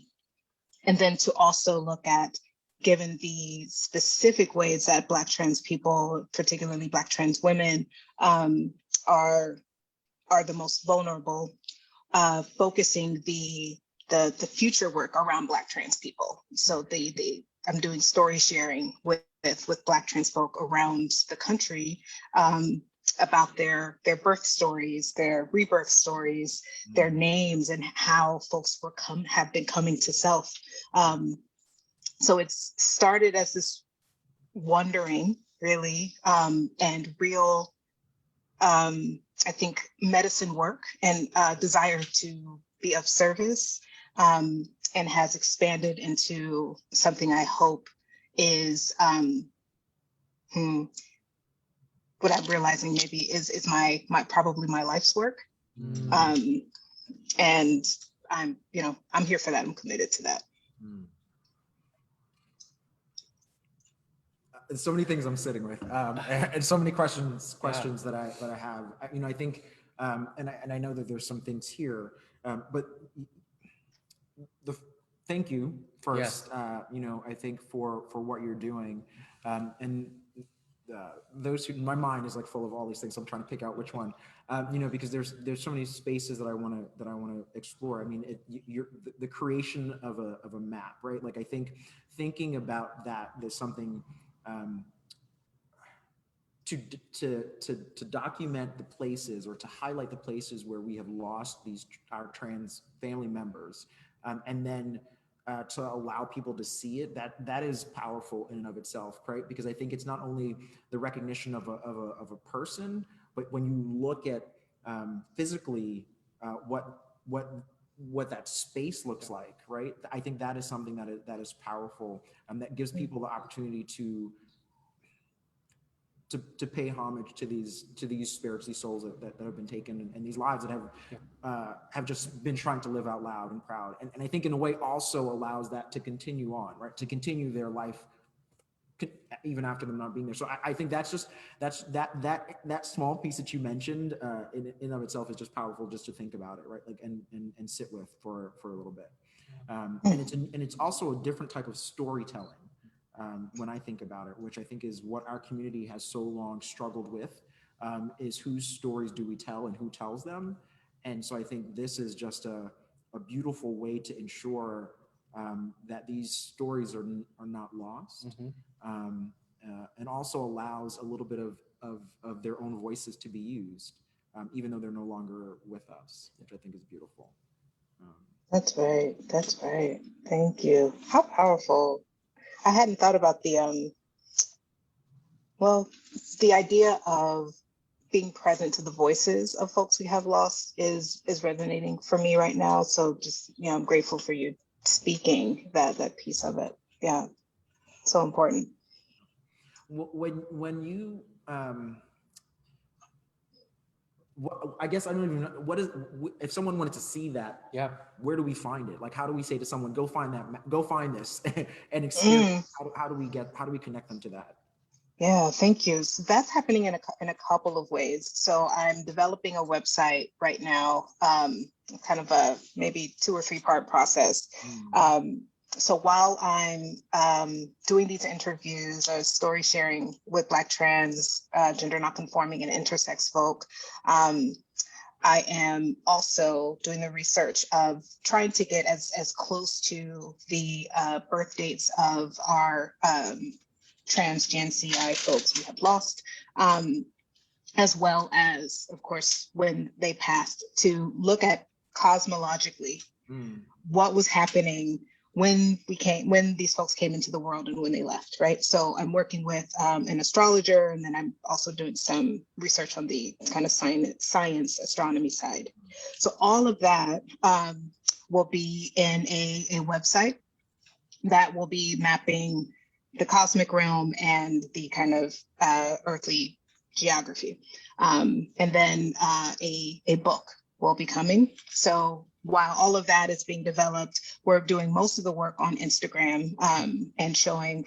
then to also look at, given the specific ways that Black trans people, particularly Black trans women, are the most vulnerable, focusing the future work around Black trans people. So I'm doing story sharing with Black trans folk around the country, about their birth stories, their rebirth stories, their names, and how folks have been coming to self. So it's started as this wondering, really, and real, I think, medicine work and desire to be of service, and has expanded into something I hope is what I'm realizing maybe is my probably my life's work. And I'm here for that. I'm committed to that. So many things I'm sitting with, and so many questions that I have. I think, and I know that there's some things here, but thank you first. I think for what you're doing, and those who, my mind is like full of all these things. So I'm trying to pick out which one, because there's so many spaces that I want to explore. I mean, the creation of a map, right? Like I think thinking about that, there's something. To document the places, or to highlight the places where we have lost our trans family members, and then to allow people to see it, that is powerful in and of itself, right? Because I think it's not only the recognition of a person, but when you look at physically what that space looks like, right? I think that is something that is powerful, that gives people the opportunity to pay homage to these spirits, these souls that have been taken, and these lives that have just been trying to live out loud and proud. And I think in a way also allows that to continue on, right? To continue their life even after them not being there. So I think that small piece that you mentioned in and of itself is just powerful, just to think about it, right? Like and sit with for a little bit. And it's also a different type of storytelling. When I think about it, which I think is what our community has so long struggled with, is whose stories do we tell and who tells them. And so I think this is just a beautiful way to ensure that these stories are not lost, and also allows a little bit of their own voices to be used, even though they're no longer with us, which I think is beautiful. That's right. That's right. Thank you. How powerful. I hadn't thought about the idea of being present to the voices of folks we have lost is resonating for me right now. So just, I'm grateful for you speaking that piece of it. Yeah, so important. When you, I guess I don't even know, if someone wanted to see that, where do we find it? Like, how do we say to someone, go find this and experience, how do we connect them to that? Yeah, thank you. So that's happening in a couple of ways. So I'm developing a website right now, kind of a maybe 2 or 3 part process. So while I'm doing these interviews or story sharing with Black, trans, gender nonconforming, and intersex folk, I am also doing the research of trying to get as close to the birth dates of our trans Gen CI folks we have lost, as well as, of course, when they passed, to look at cosmologically what was happening when these folks came into the world and when they left, right? So I'm working with an astrologer, and then I'm also doing some research on the kind of science astronomy side. So all of that will be in a website that will be mapping the cosmic realm and the kind of earthly geography. And then a book will be coming. So while all of that is being developed, we're doing most of the work on Instagram and showing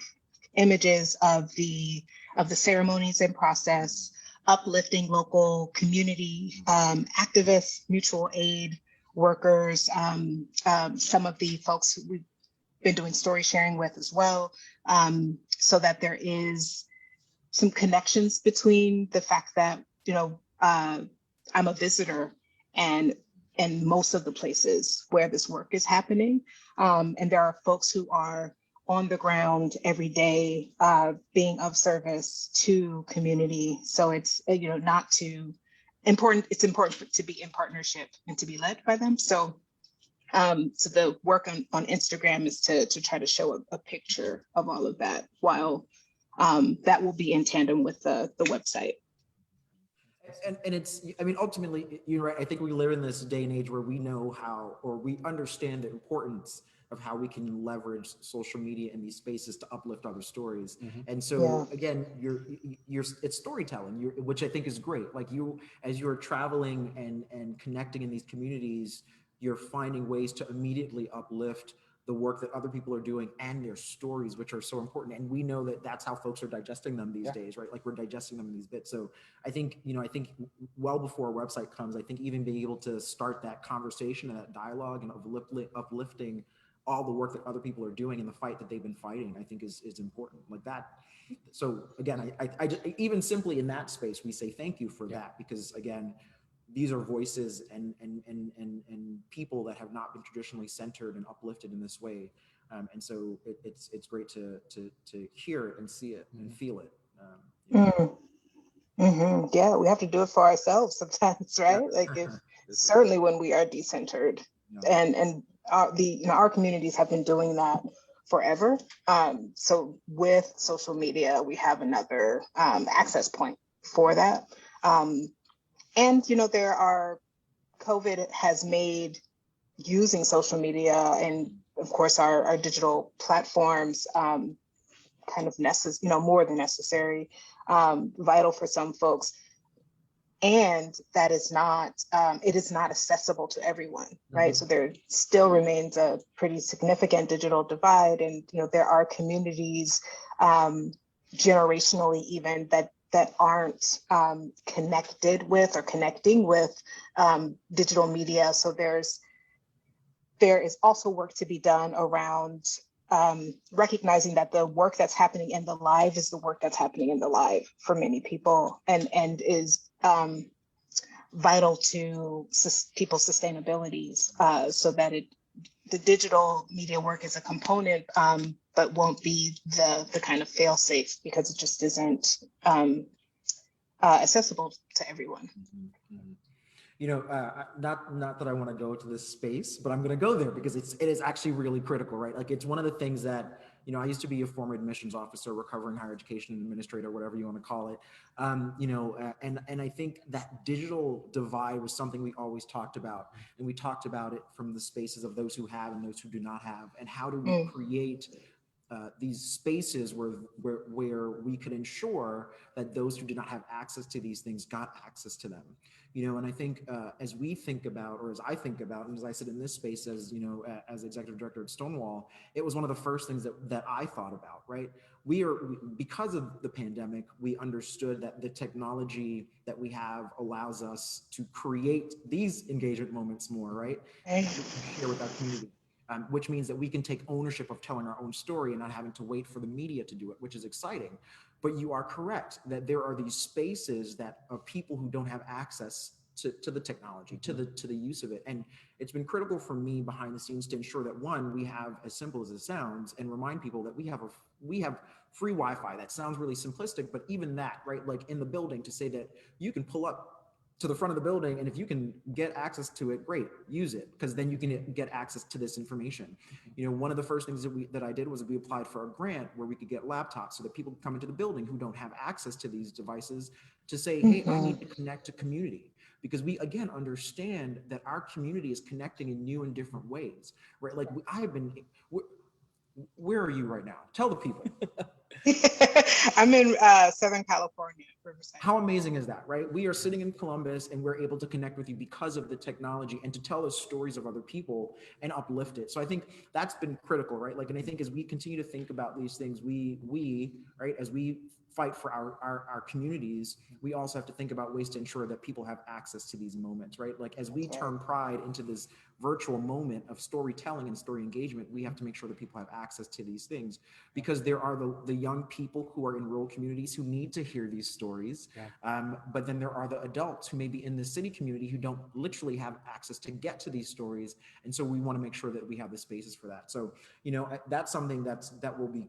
images of the ceremonies in process, uplifting local community activists, mutual aid workers, some of the folks who we've been doing story sharing with as well, so that there is some connections between the fact that, I'm a visitor and most of the places where this work is happening. And there are folks who are on the ground every day, being of service to community. So it's, it's important to be in partnership and to be led by them. So the work on Instagram is to try to show a picture of all of that, while that will be in tandem with the website. And it's, I mean, ultimately, you're right. I think we live in this day and age where we know how, or we understand the importance of how we can leverage social media in these spaces to uplift other stories. And so again, it's storytelling, which I think is great. Like as you're traveling and connecting in these communities, you're finding ways to immediately uplift the work that other people are doing and their stories, which are so important. And we know that that's how folks are digesting them these days, right? Like we're digesting them in these bits. So I think well before our website comes, I think even being able to start that conversation and that dialogue and uplifting all the work that other people are doing in the fight that they've been fighting, I think is important, like that. So again, I just, even simply in that space, we say thank you for that, because again, these are voices and people that have not been traditionally centered and uplifted in this way, and so it's great to hear it and see it and feel it. Yeah, we have to do it for ourselves sometimes, right? Like certainly when we are decentered, and our communities have been doing that forever. So with social media, we have another access point for that. And COVID has made using social media and of course our digital platforms kind of more than necessary, vital for some folks. And that is not, it is not accessible to everyone, right? So there still remains a pretty significant digital divide. And, there are communities generationally even that aren't connected with or connecting with digital media. So there is also work to be done around recognizing that the work that's happening in the live is the work that's happening in the live for many people, and is vital to people's sustainabilities, so that the digital media work is a component, but won't be the kind of fail safe, because it just isn't accessible to everyone. Not that I want to go to this space, but I'm going to go there because it is actually really critical, right? Like it's one of the things that, I used to be a former admissions officer, recovering higher education administrator, whatever you want to call it. And I think that digital divide was something we always talked about, and we talked about it from the spaces of those who have and those who do not have, and how do we create these spaces where we could ensure that those who do not have access to these things got access to them. And I think as we think about, or as I think about, and as I sit in this space as executive director at Stonewall, it was one of the first things that I thought about, right? Because of the pandemic, we understood that the technology that we have allows us to create these engagement moments more, right? And we can share with our community. which means that we can take ownership of telling our own story and not having to wait for the media to do it, which is exciting. But you are correct that there are these spaces that of people who don't have access to the technology, to the use of it. And it's been critical for me behind the scenes to ensure that, one, we have, as simple as it sounds, and remind people that we have free Wi-Fi. That sounds really simplistic, but even that, right? Like in the building, to say that you can pull up to the front of the building, and if you can get access to it, great, use it, because then you can get access to this information. You know, one of the first things that I did was we applied for a grant where we could get laptops so that people could come into the building who don't have access to these devices to say, hey, I need to connect to community. Because we, again, understand that our community is connecting in new and different ways, right? Like where are you right now? Tell the people. I'm in Southern California, Riverside. How amazing is that, right? We are sitting in Columbus and we're able to connect with you because of the technology and to tell the stories of other people and uplift it. So I think that's been critical, right? Like, and I think as we continue to think about these things, we right, as we fight for our communities, we also have to think about ways to ensure that people have access to these moments, right? Like as we turn Pride into this virtual moment of storytelling and story engagement, we have to make sure that people have access to these things, because there are the young people who are in rural communities who need to hear these stories. But then there are the adults who may be in the city community who don't literally have access to get to these stories. And so we want to make sure that we have the spaces for that. So, you know, that's something that will be,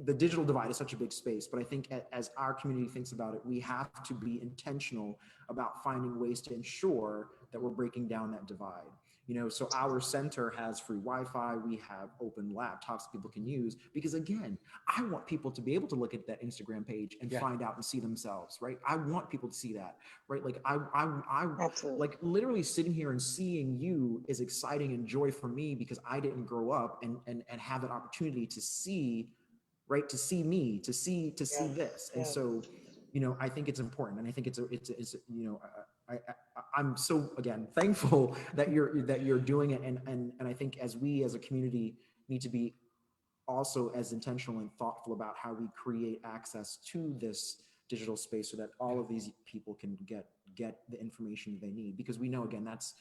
the digital divide is such a big space, but I think as our community thinks about it, we have to be intentional about finding ways to ensure that we're breaking down that divide. You know, so our center has free Wi-Fi, we have open laptops people can use, because again, I want people to be able to look at that Instagram page and find out and see themselves, right? I want people to see that, right? Like I like literally sitting here and seeing you is exciting and joy for me, because I didn't grow up and have an opportunity to see, right, to see me, to see this. And so, you know, I think it's important, and I think it's you know, I'm so, again, thankful that you're doing it, and I think as we as a community need to be also as intentional and thoughtful about how we create access to this digital space so that all of these people can get the information they need, because we know, again, that's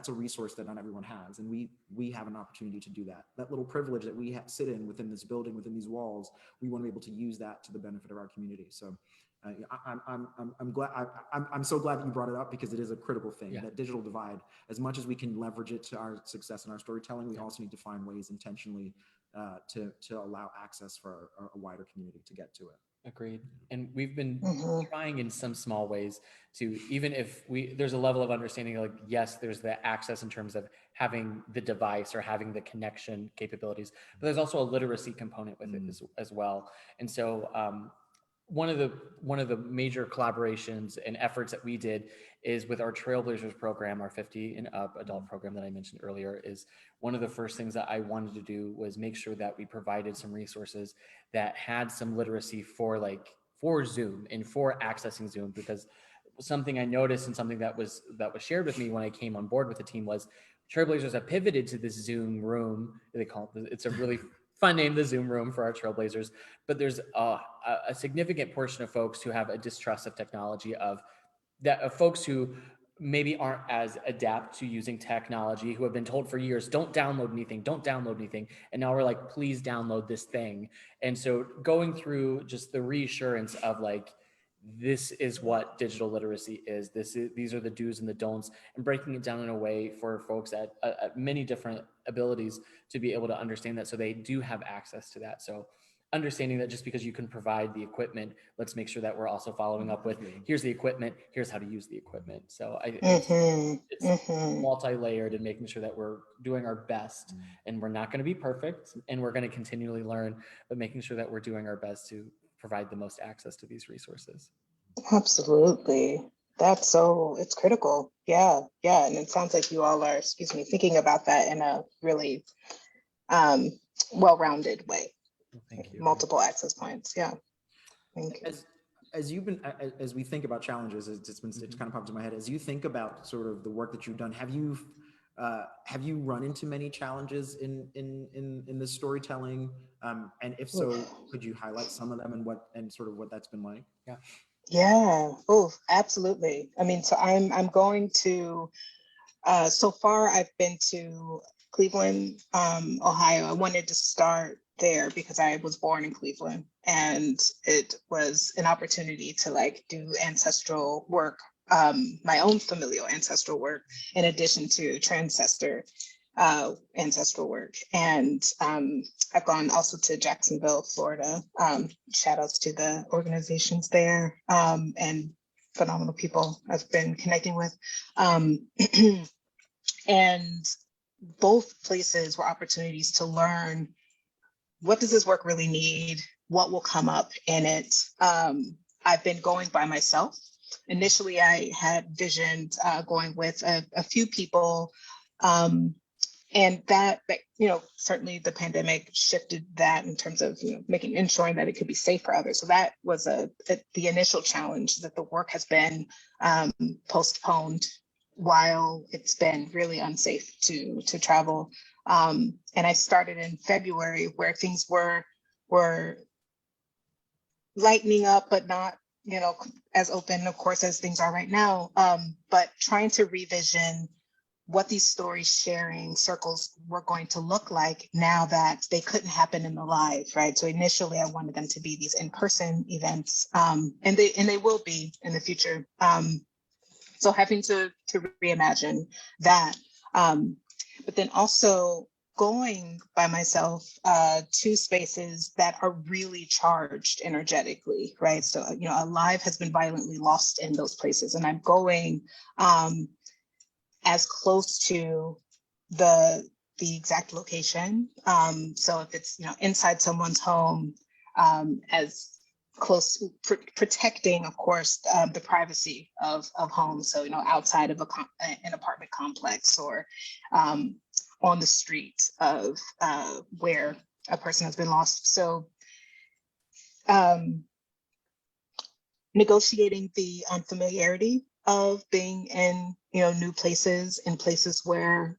a resource that not everyone has, and we have an opportunity to do that little privilege that we sit in within this building, within these walls. We want to be able to use that to the benefit of our community. So I'm glad, I'm so glad that you brought it up, because it is a critical thing, that digital divide. As much as we can leverage it to our success and our storytelling, we also need to find ways intentionally to allow access for a wider community to get to it. Agreed. And we've been trying in some small ways to, even if there's a level of understanding, like, yes, there's the access in terms of having the device or having the connection capabilities, but there's also a literacy component with it as well. And so one of the major collaborations and efforts that we did is with our Trailblazers program, our 50 and up adult program that I mentioned earlier. Is one of the first things that I wanted to do was make sure that we provided some resources that had some literacy for Zoom and for accessing Zoom, because something I noticed and something that was shared with me when I came on board with the team was Trailblazers have pivoted to this Zoom room. They call it, it's a really fun name, the Zoom room for our Trailblazers, but there's a significant portion of folks who have a distrust of technology, of folks who maybe aren't as adept to using technology, who have been told for years, don't download anything. And now we're like, please download this thing. And so going through just the reassurance of like, this is what digital literacy is. These are the do's and the don'ts, and breaking it down in a way for folks at many different abilities to be able to understand that, so they do have access to that. So understanding that just because you can provide the equipment, let's make sure that we're also following up with, here's the equipment, here's how to use the equipment. So it's multi-layered, and making sure that we're doing our best, and we're not going to be perfect, and we're going to continually learn, but making sure that we're doing our best to provide the most access to these resources. Absolutely. It's critical. Yeah. And it sounds like you all are, thinking about that in a really well-rounded way. Thank you. Multiple access points. Yeah. Thank you. As we think about challenges, it's kind of popped in my head. As you think about sort of the work that you've done, have you run into many challenges in this storytelling? And if so, could you highlight some of them and sort of what that's been like? Yeah. Oh, absolutely. I mean, so I'm going to. So far, I've been to Cleveland, Ohio. I wanted to start there because I was born in Cleveland, and it was an opportunity to like do ancestral work, my own familial ancestral work, in addition to ancestral work. And I've gone also to Jacksonville, Florida. Shout outs to the organizations there, and phenomenal people I've been connecting with. And both places were opportunities to learn, what does this work really need? What will come up in it? I've been going by myself. Initially, I had visioned going with a few people, and that certainly the pandemic shifted that in terms of ensuring that it could be safe for others. So that was the initial challenge, that the work has been postponed while it's been really unsafe to travel. And I started in February, where things were lightening up, but not as open, of course, as things are right now. But trying to revision what these stories sharing circles were going to look like now that they couldn't happen in the live, right? So initially I wanted them to be these in-person events, and they will be in the future. So having to reimagine that, but then also going by myself to spaces that are really charged energetically, right? So, a life has been violently lost in those places, and I'm going as close to the exact location. So if it's, inside someone's home, as close, protecting, of course, the privacy of home. So, outside of an apartment complex, or on the street of where a person has been lost. So negotiating the unfamiliarity of being in new places, in places where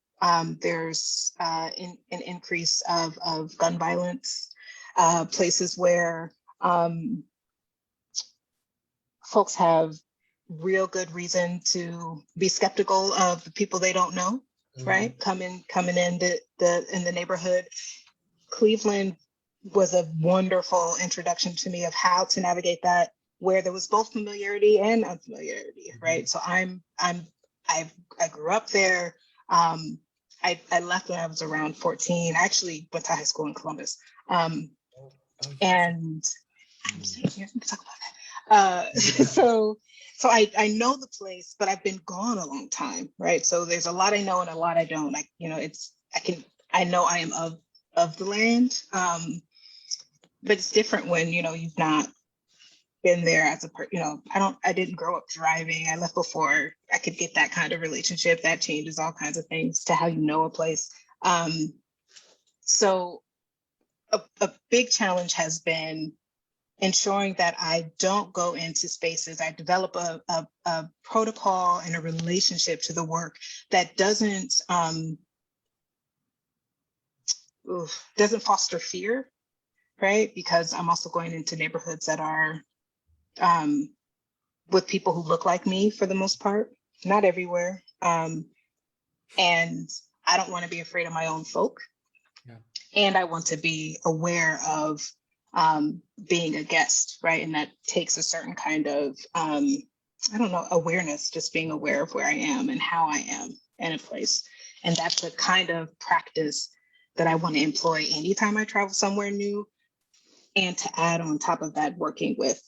there's an increase of gun violence, places where folks have real good reason to be skeptical of the people they don't know, right? Coming in the neighborhood. Cleveland was a wonderful introduction to me of how to navigate that, where there was both familiarity and unfamiliarity, right? So I grew up there. I left when I was around 14. I actually went to high school in Columbus. And I'm sitting here to talk about that. So I know the place, but I've been gone a long time, right? So there's a lot I know and a lot I don't. I know I am of the land, but it's different when you've not been there as I didn't grow up driving. I left before I could get that kind of relationship. That changes all kinds of things to how you know a place. So a big challenge has been ensuring that I don't go into spaces. I develop a protocol and a relationship to the work that doesn't foster fear, right? Because I'm also going into neighborhoods that are with people who look like me for the most part, not everywhere. And I don't want to be afraid of my own folk. Yeah. And I want to be aware of being a guest, right? And that takes a certain kind of, awareness, just being aware of where I am and how I am in a place. And that's the kind of practice that I want to employ anytime I travel somewhere new. And to add on top of that, working with,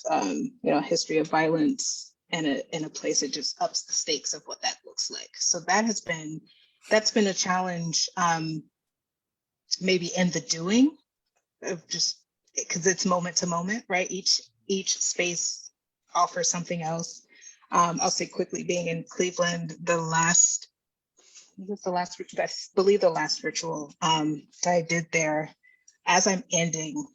history of violence in a place that just ups the stakes of what that looks like. So that's been a challenge, maybe in the doing, of just because it's moment to moment, right? Each space offers something else. I'll say quickly, being in Cleveland, I believe the last ritual that I did there, as I'm ending,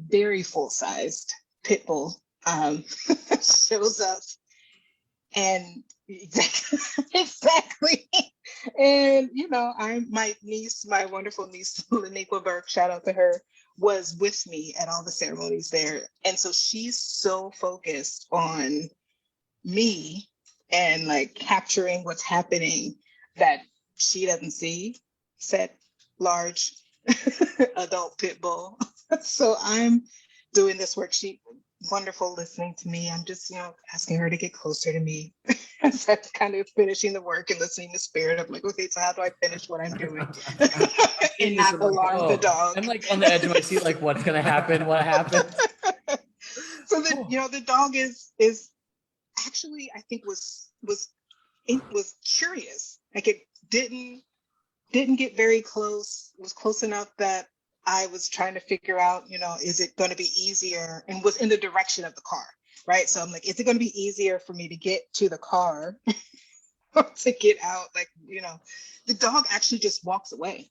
very full-sized pit bull shows up, and exactly. And my wonderful niece Laniqua Burke, shout out to her, was with me at all the ceremonies there. And so she's so focused on me and like capturing what's happening that she doesn't see said large adult pit bull. So I'm doing this worksheet, wonderful listening to me. I'm just, asking her to get closer to me as I'm kind of finishing the work and listening to spirit. I'm like, okay, so how do I finish what I'm doing and not alarm the dog? I'm like on the edge of my seat, like what's gonna happen? What happened? So the dog is actually, I think it was curious. Like it didn't get very close, was close enough that I was trying to figure out, is it going to be easier, and was in the direction of the car, right? So I'm like, is it going to be easier for me to get to the car or to get out? Like, the dog actually just walks away.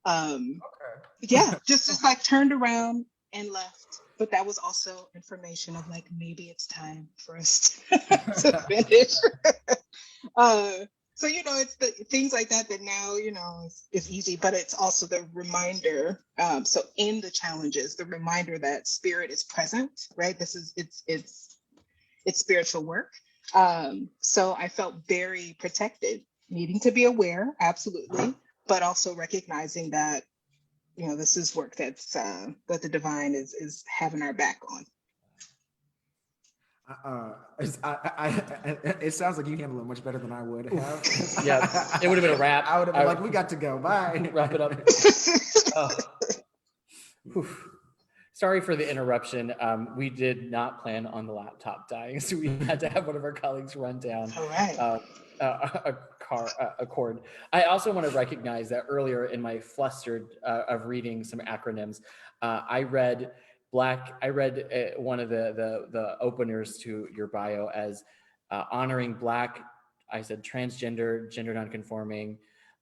Yeah, just like turned around and left. But that was also information of like, maybe it's time for us to finish. So, it's the things like that now, is easy, but it's also the reminder. So in the challenges, the reminder that spirit is present, right? It's spiritual work. So I felt very protected, needing to be aware, absolutely, but also recognizing that, this is work that the divine is having our back on. It sounds like you handle it much better than I would have. Yeah, it would have been a wrap. I would have been like, we got to go. Bye. Wrap it up. Sorry for the interruption. We did not plan on the laptop dying, so we had to have one of our colleagues run down All right. a cord. I also want to recognize that earlier in my flustered of reading some acronyms, I read one of the openers to your bio as honoring Black. I said transgender, gender nonconforming,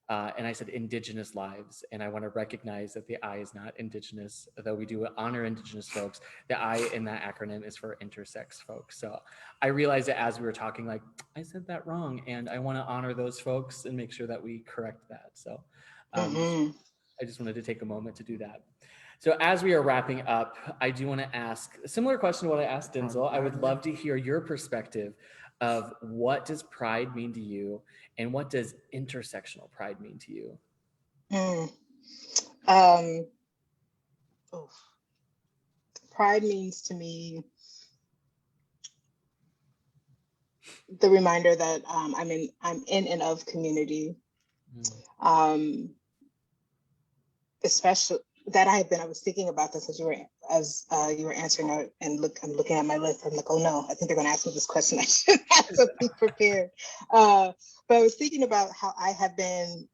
and I said Indigenous lives. And I want to recognize that the I is not Indigenous, though we do honor Indigenous folks. The I in that acronym is for intersex folks. So I realized that as we were talking, like, I said that wrong, and I want to honor those folks and make sure that we correct that. So I just wanted to take a moment to do that. So as we are wrapping up, I do want to ask a similar question to what I asked Denzel. I would love to hear your perspective of what does pride mean to you, and what does intersectional pride mean to you? Pride means to me the reminder that I'm in and of community, especially that I was thinking about this as you were answering it, and I'm looking at my list. I'm like, oh no, I think they're going to ask me this question. I should have something prepared. But I was thinking about how I have been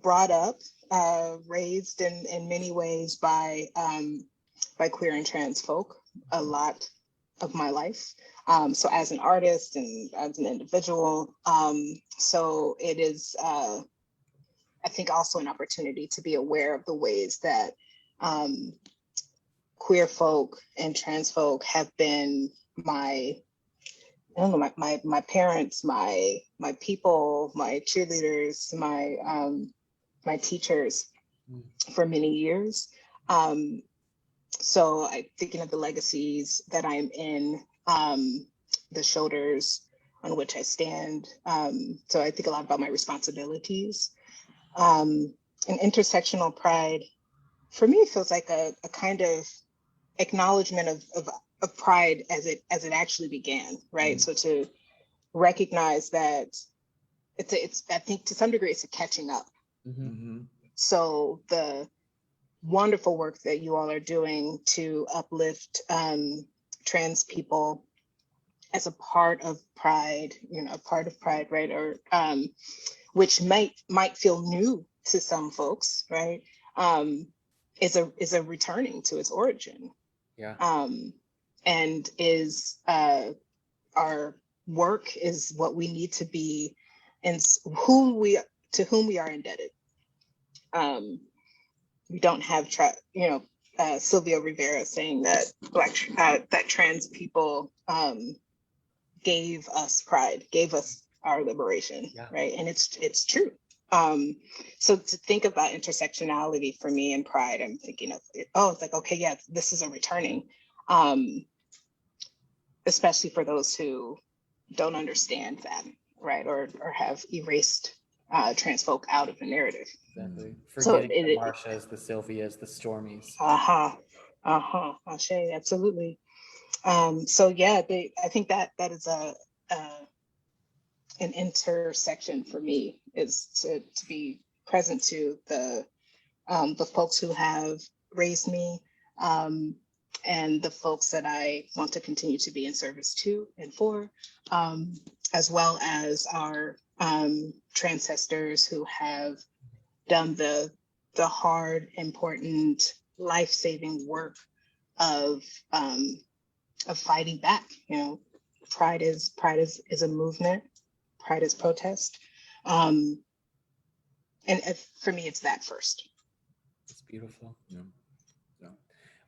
brought up, raised in many ways by queer and trans folk a lot of my life. So as an artist and as an individual, so it is, I think, also an opportunity to be aware of the ways that queer folk and trans folk have been my parents, my people, my cheerleaders, my teachers for many years. So I'm thinking of the legacies that I'm in, the shoulders on which I stand. So I think a lot about my responsibilities. And intersectional pride, for me, feels like a kind of acknowledgement of pride as it actually began, right? So to recognize that it's I think to some degree it's a catching up. So the wonderful work that you all are doing to uplift trans people as a part of pride, right? Or which might feel new to some folks, right? Is a returning to its origin. Yeah. And is our work is what we need to be, and to whom we are indebted. We don't have Sylvia Rivera saying that that trans people gave us pride, gave us our liberation, right? And it's true. So to think about intersectionality for me and pride, I'm thinking of it, it's like, okay, yeah, this is a returning, especially for those who don't understand that, right? Or have erased trans folk out of the narrative. Exactly. So Forgetting the Marcias, the Sylvias, the Stormies. Ashe, absolutely. So yeah, I think that is an intersection for me, is to be present to the folks who have raised me, and the folks that I want to continue to be in service to and for, as well as our transcestors who have done the hard, important, life-saving work of fighting back. You know, pride is a movement. Pride is protest. And for me, it's that first. It's beautiful. Yeah. Yeah.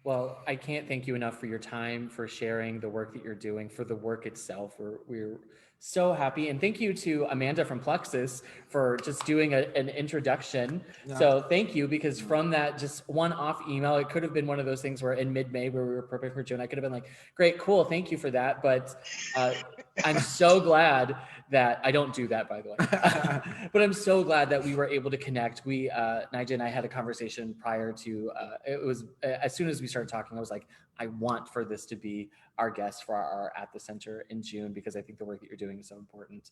Well, I can't thank you enough for your time, for sharing the work that you're doing, for the work itself. We're so happy. And thank you to Amanda from Plexus for just doing an introduction. Yeah. So thank you, because from that just one-off email, it could have been one of those things where in mid-May, where we were preparing for June, I could have been like, great, cool, thank you for that. But I'm so glad that I don't do that, by the way. But I'm so glad that we were able to connect. Nigel and I had a conversation prior to, it was, as soon as we started talking, I was like, I want for this to be our guest for our At the Center in June, because I think the work that you're doing is so important.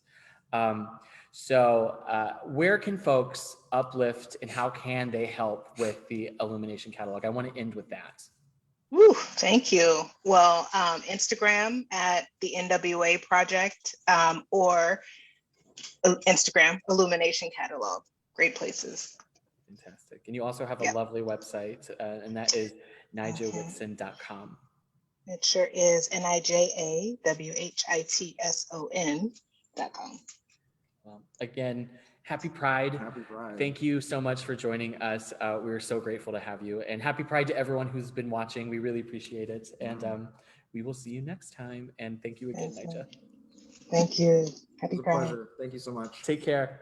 Where can folks uplift, and how can they help with the Illumination Catalog? I want to end with that. Woo, thank you. Well, Instagram at the NWA Project, or Instagram Illumination Catalog. Great places. Fantastic. And you also have a lovely website, and that is nijawhitson.com. It sure is. NIJAWHITSON.com. Well, again, happy Pride. Happy Pride. Thank you so much for joining us. We're so grateful to have you. And happy Pride to everyone who's been watching. We really appreciate it. And we will see you next time. And thank you again, Nija. Thank you. Happy It was a Pride. pleasure. Thank you so much. Take care.